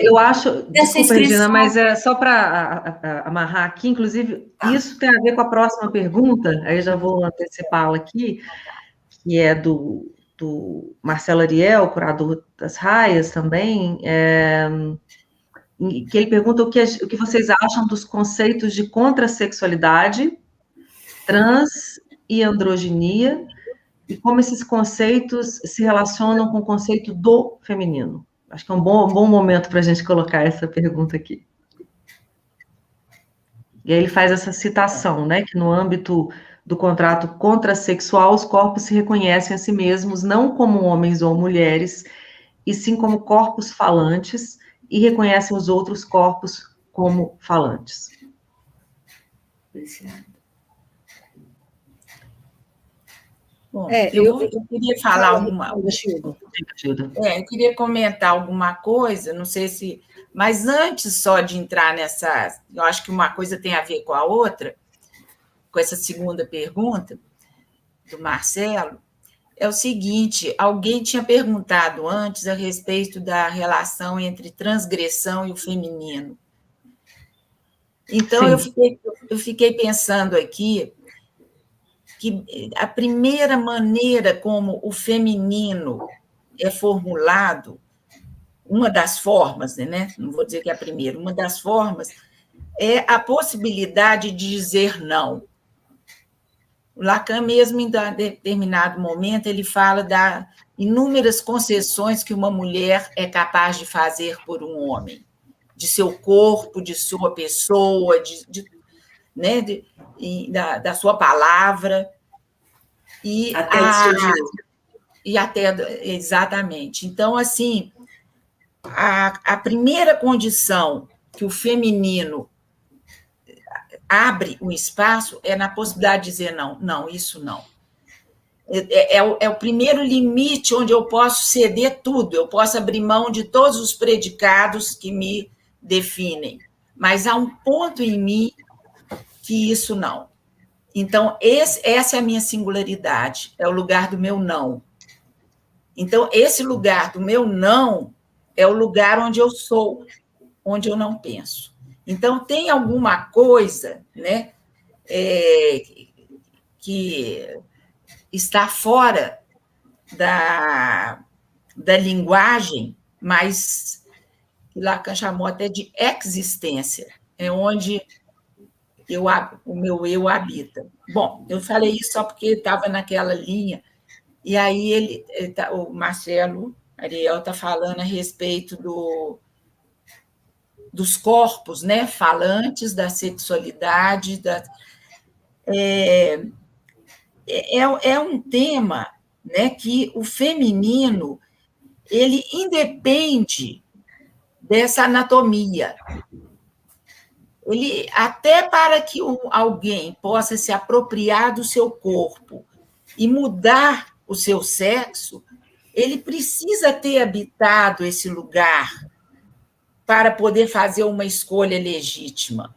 Eu acho, desculpa, Regina, mas é só para amarrar aqui, inclusive, isso tem a ver com a próxima pergunta, aí já vou antecipá-la aqui, que é do Marcelo Ariel, curador das Raias também, que ele pergunta o que vocês acham dos conceitos de contrassexualidade, trans e androginia, e como esses conceitos se relacionam com o conceito do feminino. Acho que é um bom momento para a gente colocar essa pergunta aqui. E aí ele faz essa citação, né, que no âmbito do contrato contrassexual, os corpos se reconhecem a si mesmos não como homens ou mulheres, e sim como corpos falantes, e reconhecem os outros corpos como falantes. Bom, eu queria falar eu queria comentar alguma coisa, não sei se... Mas antes só de entrar nessa... Eu acho que uma coisa tem a ver com a outra, com essa segunda pergunta do Marcelo, é o seguinte, alguém tinha perguntado antes a respeito da relação entre transgressão e o feminino. Então, eu fiquei pensando aqui que a primeira maneira como o feminino é formulado, uma das formas, né? Não vou dizer que é a primeira, uma das formas é a possibilidade de dizer não. O Lacan, mesmo em determinado momento, ele fala das inúmeras concessões que uma mulher é capaz de fazer por um homem, de seu corpo, de sua pessoa, né, da sua palavra. Exatamente. Então, assim, a primeira condição que o feminino abre um espaço é na possibilidade de dizer não, isso não. É o primeiro limite onde eu posso ceder tudo, eu posso abrir mão de todos os predicados que me definem, mas há um ponto em mim que isso não. Então, essa é a minha singularidade, é o lugar do meu não. Então, esse lugar do meu não é o lugar onde eu sou, onde eu não penso. Então, tem alguma coisa, né, que está fora da linguagem, mas que Lacan chamou até de existência, é onde o meu eu habita. Bom, eu falei isso só porque estava naquela linha, e aí o Marcelo Ariel está falando a respeito dos corpos, né, falantes, da sexualidade, é um tema, né, que o feminino ele independe dessa anatomia. Ele, até para que alguém possa se apropriar do seu corpo e mudar o seu sexo, ele precisa ter habitado esse lugar para poder fazer uma escolha legítima.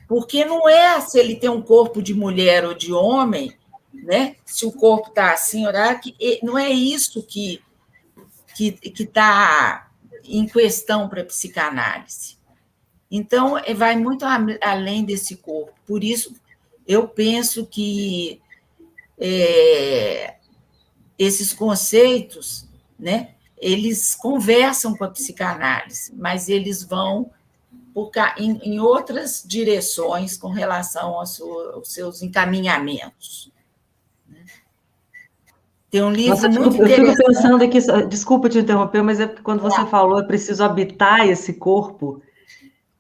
Porque não é se ele tem um corpo de mulher ou de homem, né? Se o corpo está assim, não é isso que está em questão para a psicanálise. Então, vai muito além desse corpo. Por isso, eu penso que esses conceitos, né, eles conversam com a psicanálise, mas eles vão em outras direções com relação aos seus encaminhamentos. Tem um livro muito interessante. Eu fico pensando aqui, desculpa te interromper, mas é porque quando você falou é preciso habitar esse corpo,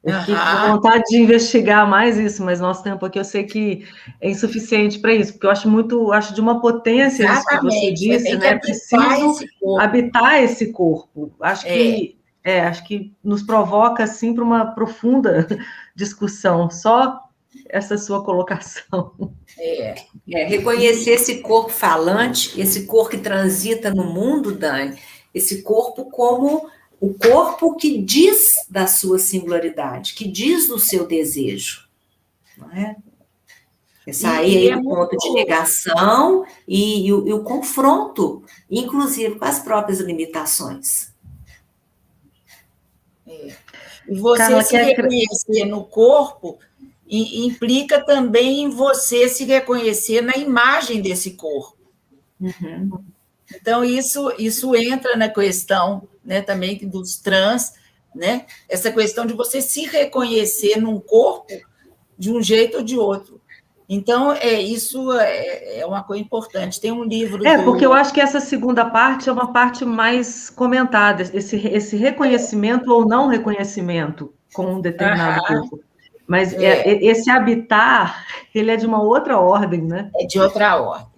eu fiquei com vontade de investigar mais isso, mas nosso tempo aqui eu sei que é insuficiente para isso, porque eu acho de uma potência isso que você disse, né? Preciso habitar esse corpo. Acho que nos provoca assim para uma profunda discussão, só essa sua colocação. Reconhecer esse corpo falante, esse corpo que transita no mundo, Dani, esse corpo como o corpo que diz da sua singularidade, que diz do seu desejo. Não é? Sair aí do ponto de negação e o confronto, inclusive com as próprias limitações. E você se reconhecer no corpo implica também em você se reconhecer na imagem desse corpo. Uhum. Então, isso entra na questão, né, também dos trans, né? Essa questão de você se reconhecer num corpo de um jeito ou de outro. Então, isso é uma coisa importante. Tem um livro... porque eu acho que essa segunda parte é uma parte mais comentada, esse reconhecimento ou não reconhecimento com um determinado corpo. Mas esse habitar, ele é de uma outra ordem, né? É de outra ordem.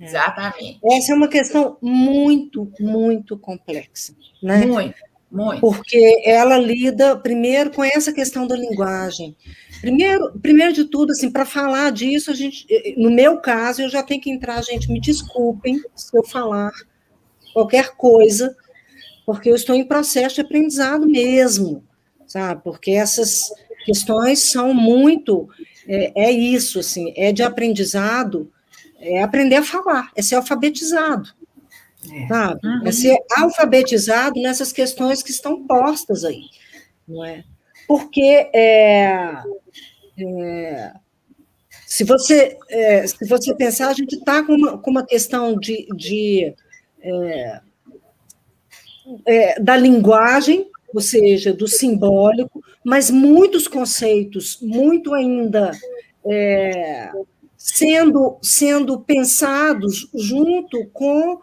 Exatamente. Essa é uma questão muito, muito complexa, né? Muito, muito. Porque ela lida, primeiro, com essa questão da linguagem. Primeiro de tudo, assim, para falar disso, no meu caso, eu já tenho que entrar, gente, me desculpem se eu falar qualquer coisa, porque eu estou em processo de aprendizado mesmo, sabe? Porque essas questões são muito... isso, assim, de aprendizado... É aprender a falar, é ser alfabetizado, sabe? É ser alfabetizado nessas questões que estão postas aí, não é? Porque se você pensar, a gente está com uma questão da linguagem, ou seja, do simbólico, mas muitos conceitos, muito ainda... sendo pensados junto com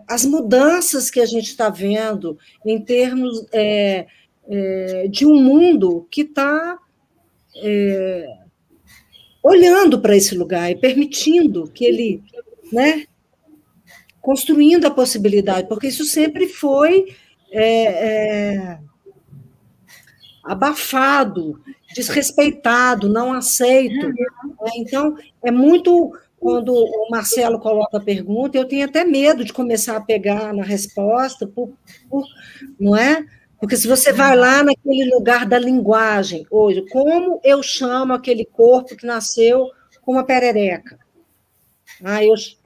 as mudanças que a gente está vendo em termos de um mundo que está olhando para esse lugar e permitindo que ele, né, construindo a possibilidade, porque isso sempre foi abafado, desrespeitado, não aceito. Então, é muito... Quando o Marcelo coloca a pergunta, eu tenho até medo de começar a pegar na resposta, não é? Porque se você vai lá naquele lugar da linguagem, hoje, como eu chamo aquele corpo que nasceu com uma perereca?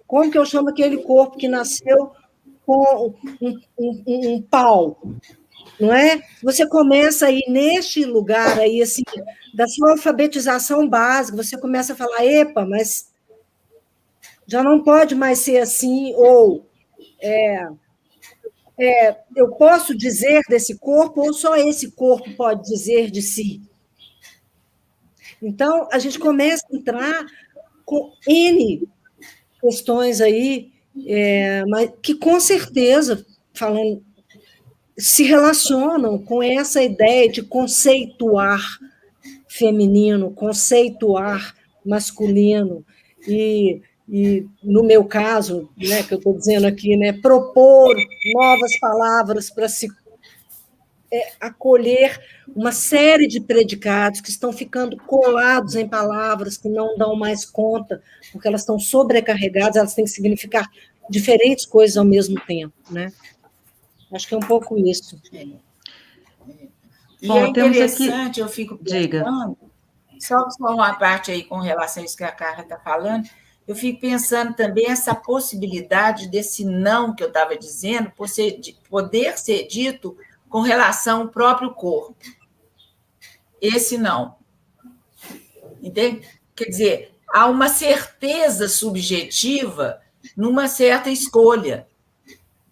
Como que eu chamo aquele corpo que nasceu com um pau? não é? Você começa aí neste lugar aí, assim, da sua alfabetização básica, você começa a falar, epa, mas já não pode mais ser assim, ou eu posso dizer desse corpo, ou só esse corpo pode dizer de si. Então, a gente começa a entrar com N questões aí, mas que com certeza, falando, se relacionam com essa ideia de conceituar feminino, conceituar masculino, e no meu caso, né, que eu estou dizendo aqui, né, propor novas palavras para se acolher uma série de predicados que estão ficando colados em palavras que não dão mais conta, porque elas estão sobrecarregadas, elas têm que significar diferentes coisas ao mesmo tempo, né? Acho que é um pouco isso. E Bom, é interessante, eu fico pensando, só uma parte aí com relação a isso que a Carla está falando, eu fico pensando também essa possibilidade desse não que eu estava dizendo, poder ser dito com relação ao próprio corpo. Esse não. Entende? Quer dizer, há uma certeza subjetiva numa certa escolha.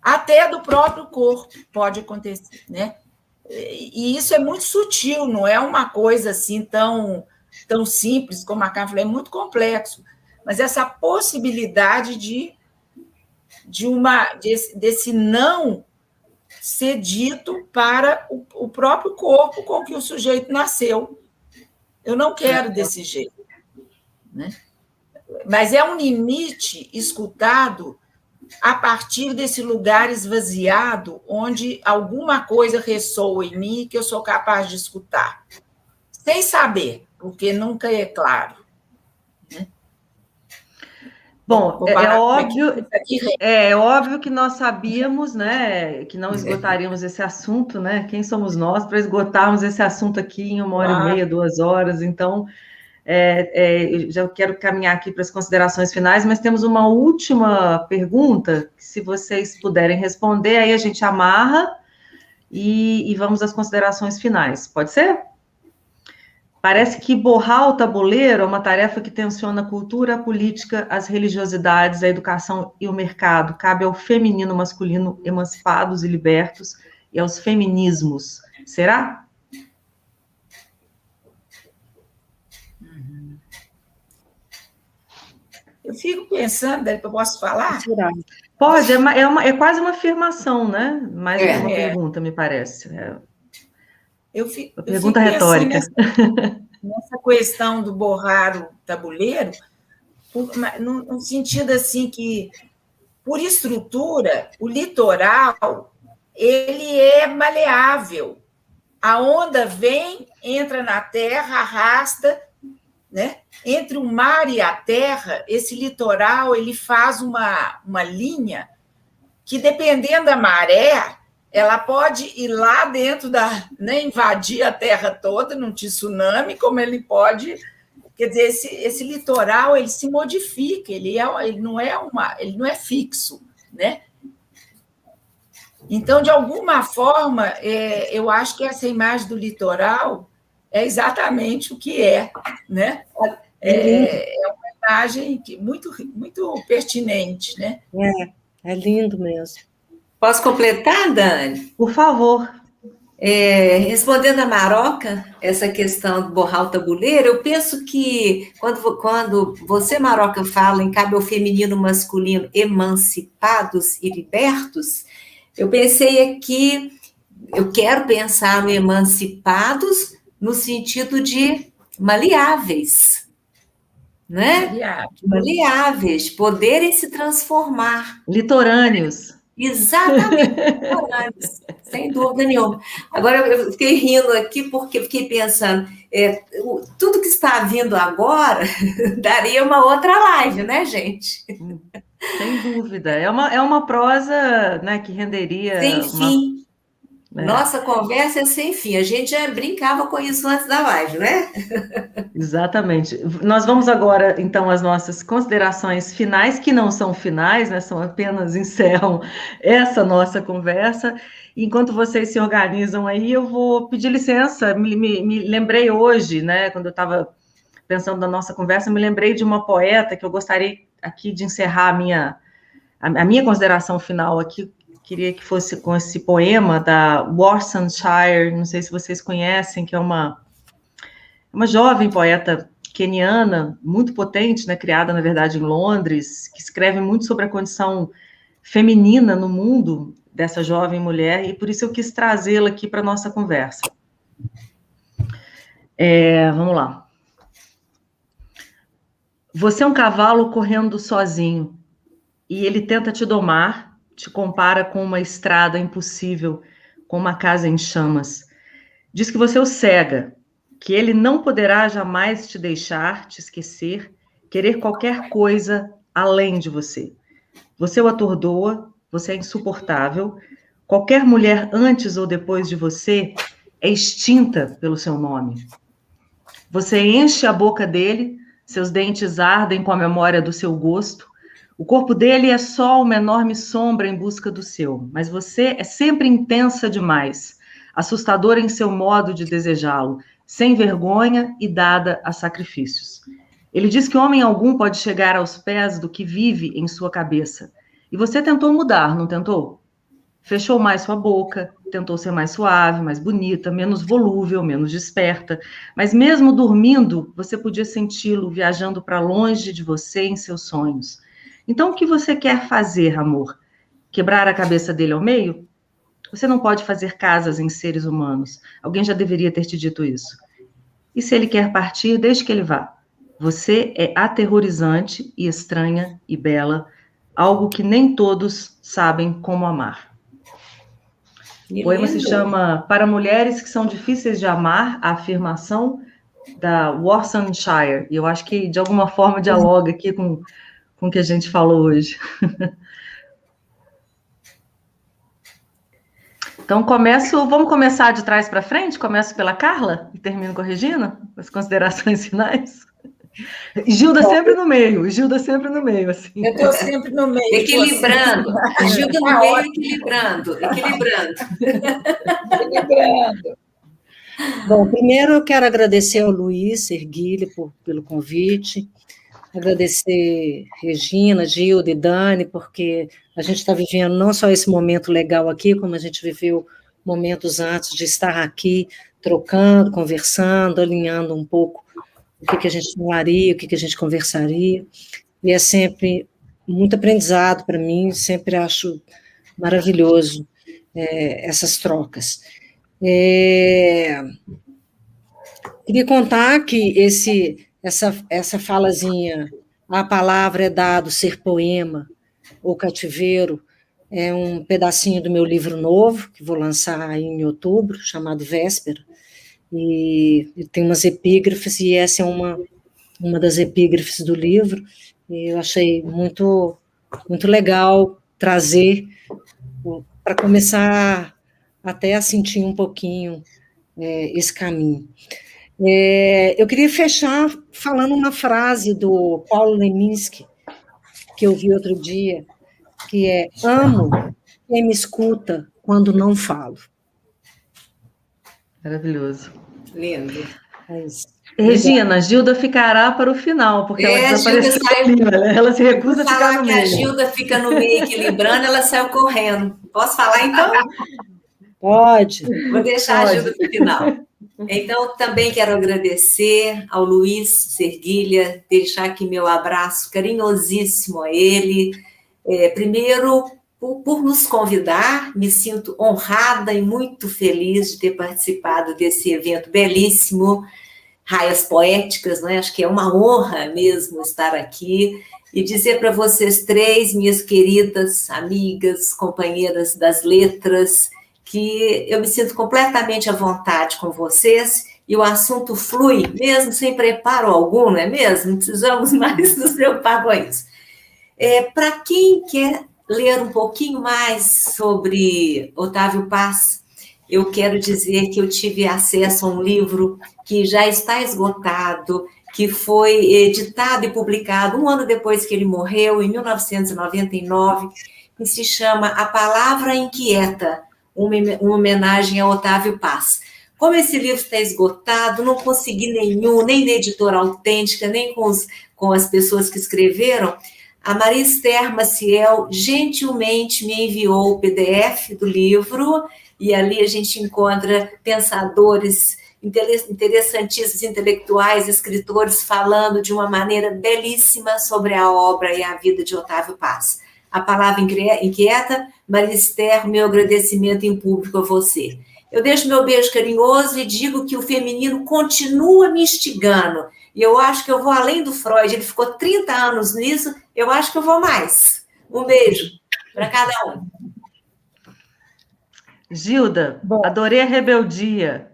Até do próprio corpo pode acontecer, né? E isso é muito sutil, não é uma coisa assim tão simples como a Carla falou, é muito complexo. Mas essa possibilidade desse não ser dito para o próprio corpo com que o sujeito nasceu. Eu não quero desse jeito. Né? Mas é um limite escutado a partir desse lugar esvaziado, onde alguma coisa ressoa em mim que eu sou capaz de escutar, sem saber, porque nunca é claro. Né? Bom, é óbvio que nós sabíamos, né, que não esgotaríamos esse assunto, né? Quem somos nós para esgotarmos esse assunto aqui em 1h30, 2 horas? Então, eu já quero caminhar aqui para as considerações finais, mas temos uma última pergunta, que se vocês puderem responder, aí a gente amarra e vamos às considerações finais. Pode ser? Parece que borrar o tabuleiro é uma tarefa que tensiona a cultura, a política, as religiosidades, a educação e o mercado. Cabe ao feminino masculino emancipados e libertos e aos feminismos. Será? Eu fico pensando, eu posso falar? Será? Pode, é quase uma afirmação, né? Mais do que uma pergunta, me parece. Uma pergunta retórica. Nessa questão do borrar o tabuleiro, no sentido assim que, por estrutura, o litoral ele é maleável. A onda vem, entra na terra, arrasta, né? Entre o mar e a terra, esse litoral ele faz uma linha que, dependendo da maré, ela pode ir lá dentro né, invadir a terra toda num tsunami, como ele pode. Quer dizer, esse litoral ele se modifica, ele não é fixo, né? Então, de alguma forma, eu acho que essa imagem do litoral é exatamente o que é, né? É uma imagem muito, muito pertinente, né? É lindo mesmo. Posso completar, Dani? Por favor. Respondendo a Maroca, essa questão de borrar o tabuleiro, eu penso que quando você, Maroca, fala em cabe ao feminino masculino emancipados e libertos, eu pensei aqui, eu quero pensar no emancipados no sentido de maleáveis, né? Maleáveis, poderem se transformar. Litorâneos. Exatamente, sem dúvida nenhuma. Agora, eu fiquei rindo aqui porque fiquei pensando, tudo que está vindo agora daria uma outra live, né, gente? Sem dúvida. É uma prosa, né, que renderia sem fim. né? Nossa conversa é sem fim. A gente já brincava com isso antes da live, né? Exatamente. Nós vamos agora, então, às nossas considerações finais, que não são finais, né? São apenas encerram essa nossa conversa. Enquanto vocês se organizam aí, eu vou pedir licença. Me lembrei hoje, né? Quando eu estava pensando na nossa conversa, me lembrei de uma poeta que eu gostaria aqui de encerrar a minha consideração final aqui. Queria que fosse com esse poema da Worcestershire, não sei se vocês conhecem, que é uma jovem poeta queniana, muito potente, né, criada, na verdade, em Londres, que escreve muito sobre a condição feminina no mundo dessa jovem mulher, e por isso eu quis trazê-la aqui para a nossa conversa. Vamos lá. Você é um cavalo correndo sozinho, e ele tenta te domar, te compara com uma estrada impossível, com uma casa em chamas. Diz que você o cega, que ele não poderá jamais te deixar, te esquecer, querer qualquer coisa além de você. Você o atordoa, você é insuportável. Qualquer mulher antes ou depois de você é extinta pelo seu nome. Você enche a boca dele, seus dentes ardem com a memória do seu gosto. O corpo dele é só uma enorme sombra em busca do seu, mas você é sempre intensa demais, assustadora em seu modo de desejá-lo, sem vergonha e dada a sacrifícios. Ele diz que homem algum pode chegar aos pés do que vive em sua cabeça. E você tentou mudar, não tentou? Fechou mais sua boca, tentou ser mais suave, mais bonita, menos volúvel, menos desperta. Mas mesmo dormindo, você podia senti-lo viajando para longe de você em seus sonhos. Então, o que você quer fazer, amor? Quebrar a cabeça dele ao meio? Você não pode fazer casas em seres humanos. Alguém já deveria ter te dito isso. E se ele quer partir, deixe que ele vá. Você é aterrorizante e estranha e bela, algo que nem todos sabem como amar. O poema se chama Para Mulheres que São Difíceis de Amar, a afirmação da Worcestershire. E eu acho que, de alguma forma, dialoga aqui com o que a gente falou hoje. Então, vamos começar de trás para frente? Começo pela Carla e termino com a Regina, as considerações finais. Gilda sempre no meio, assim. Eu estou sempre no meio. Equilibrando. Gilda no meio, equilibrando. Bom, primeiro eu quero agradecer ao Luiz Erguilha pelo convite, agradecer Regina, Gilda e Dani, porque a gente está vivendo não só esse momento legal aqui, como a gente viveu momentos antes de estar aqui, trocando, conversando, alinhando um pouco o que a gente falaria, o que a gente conversaria, e é sempre muito aprendizado para mim, sempre acho maravilhoso essas trocas. Queria contar que essa falazinha, a palavra é dado, ser poema ou cativeiro, é um pedacinho do meu livro novo, que vou lançar aí em outubro, chamado Véspera, e tem umas epígrafes, e essa é uma das epígrafes do livro, e eu achei muito, muito legal trazer, para começar até a sentir um pouquinho esse caminho. Eu queria fechar falando uma frase do Paulo Leminski, que eu vi outro dia, que é: amo quem me escuta quando não falo. Maravilhoso. Lindo. É isso. Regina, Gilda ficará para o final, porque ela desapareceu ali, ela se recusa a ficar no meio. A Gilda fica no meio equilibrando, ela saiu correndo. Posso falar, então? Pode. Vou deixar a Gilda para o final. Então, também quero agradecer ao Luiz Serguilha, deixar aqui meu abraço carinhosíssimo a ele. Primeiro, por nos convidar, me sinto honrada e muito feliz de ter participado desse evento belíssimo, Raias Poéticas, não é? Acho que é uma honra mesmo estar aqui e dizer para vocês três, minhas queridas amigas, companheiras das letras, que eu me sinto completamente à vontade com vocês e o assunto flui, mesmo sem preparo algum, não é mesmo? Não precisamos mais nos preocupar com isso. Para quem quer ler um pouquinho mais sobre Otávio Paz, eu quero dizer que eu tive acesso a um livro que já está esgotado, que foi editado e publicado um ano depois que ele morreu, em 1999, que se chama A Palavra Inquieta, uma homenagem a Otávio Paz. Como esse livro está esgotado, não consegui nenhum, nem da Editora Autêntica, nem com as pessoas que escreveram, a Maria Esther Maciel gentilmente me enviou o PDF do livro, e ali a gente encontra pensadores interessantíssimos, intelectuais, escritores, falando de uma maneira belíssima sobre a obra e a vida de Otávio Paz. A Palavra Inquieta, Maria Esther, meu agradecimento em público a você. Eu deixo meu beijo carinhoso e digo que o feminino continua me instigando. E eu acho que eu vou além do Freud. Ele ficou 30 anos nisso, eu acho que eu vou mais. Um beijo para cada um. Gilda, adorei a rebeldia.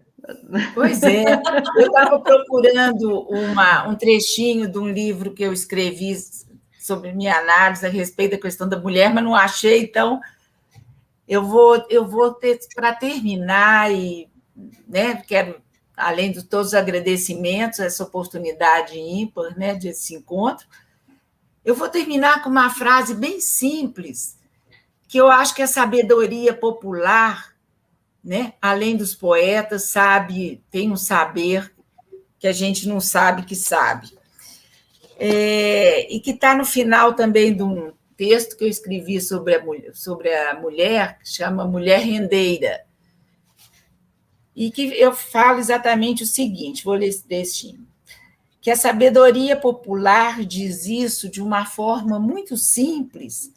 Pois é, eu estava procurando um trechinho de um livro que eu escrevi sobre minha análise a respeito da questão da mulher, mas não achei, então eu vou ter, para terminar, e né, quero, além de todos os agradecimentos, essa oportunidade ímpar, né, desse encontro, eu vou terminar com uma frase bem simples, que eu acho que a sabedoria popular, né, além dos poetas, tem um saber que a gente não sabe que sabe. E que está no final também de um texto que eu escrevi sobre a mulher, que chama Mulher Rendeira, e que eu falo exatamente o seguinte, vou ler esse trechinho, que a sabedoria popular diz isso de uma forma muito simples,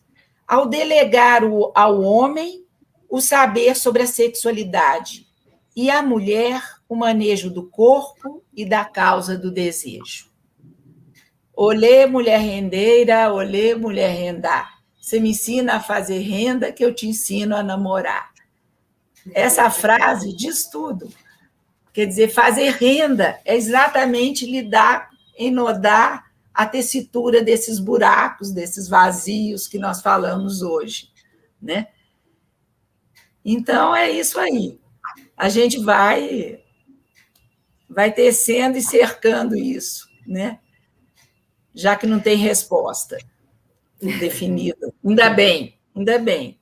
ao delegar ao homem o saber sobre a sexualidade e à mulher o manejo do corpo e da causa do desejo. Olê, mulher rendeira, olê, mulher rendar. Você me ensina a fazer renda, que eu te ensino a namorar. Essa frase diz tudo. Quer dizer, fazer renda é exatamente lidar, enodar a tessitura desses buracos, desses vazios que nós falamos hoje, né? Então, é isso aí. A gente vai tecendo e cercando isso, né? Já que não tem resposta definida. Ainda bem, ainda bem.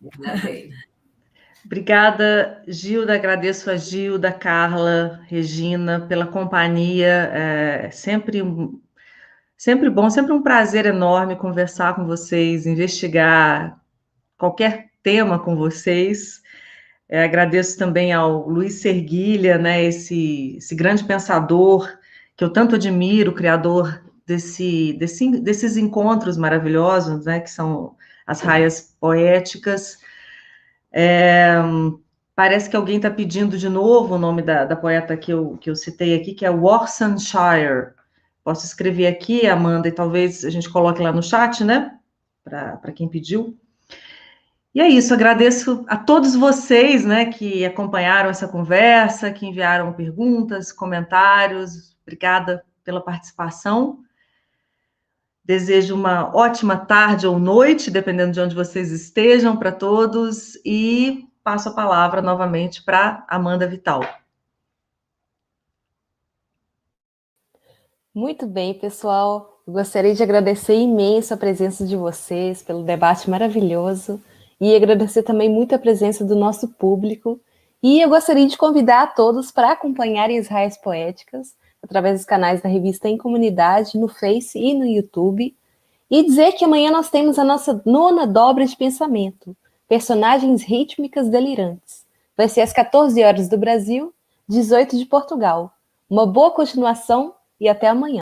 Obrigada, Gilda. Agradeço a Gilda, Carla, Regina, pela companhia. Sempre bom, sempre um prazer enorme conversar com vocês, investigar qualquer tema com vocês. Agradeço também ao Luiz Serguilha, né, esse grande pensador que eu tanto admiro, criador desses encontros maravilhosos, né, que são as raias poéticas. Parece que alguém está pedindo de novo o nome da poeta que eu citei aqui, que é Worcestershire. Posso escrever aqui, Amanda, e talvez a gente coloque lá no chat, né, para quem pediu. E é isso, agradeço a todos vocês, né, que acompanharam essa conversa, que enviaram perguntas, comentários. Obrigada pela participação. Desejo uma ótima tarde ou noite, dependendo de onde vocês estejam, para todos, e passo a palavra novamente para Amanda Vital. Muito bem, pessoal. Eu gostaria de agradecer imenso a presença de vocês, pelo debate maravilhoso, e agradecer também muito a presença do nosso público. E eu gostaria de convidar a todos para acompanharem as Raias Poéticas, através dos canais da Revista Em Comunidade, no Face e no YouTube. E dizer que amanhã nós temos a nossa 9ª dobra de pensamento, Personagens Rítmicas Delirantes. Vai ser às 14 horas do Brasil, 18 de Portugal. Uma boa continuação e até amanhã.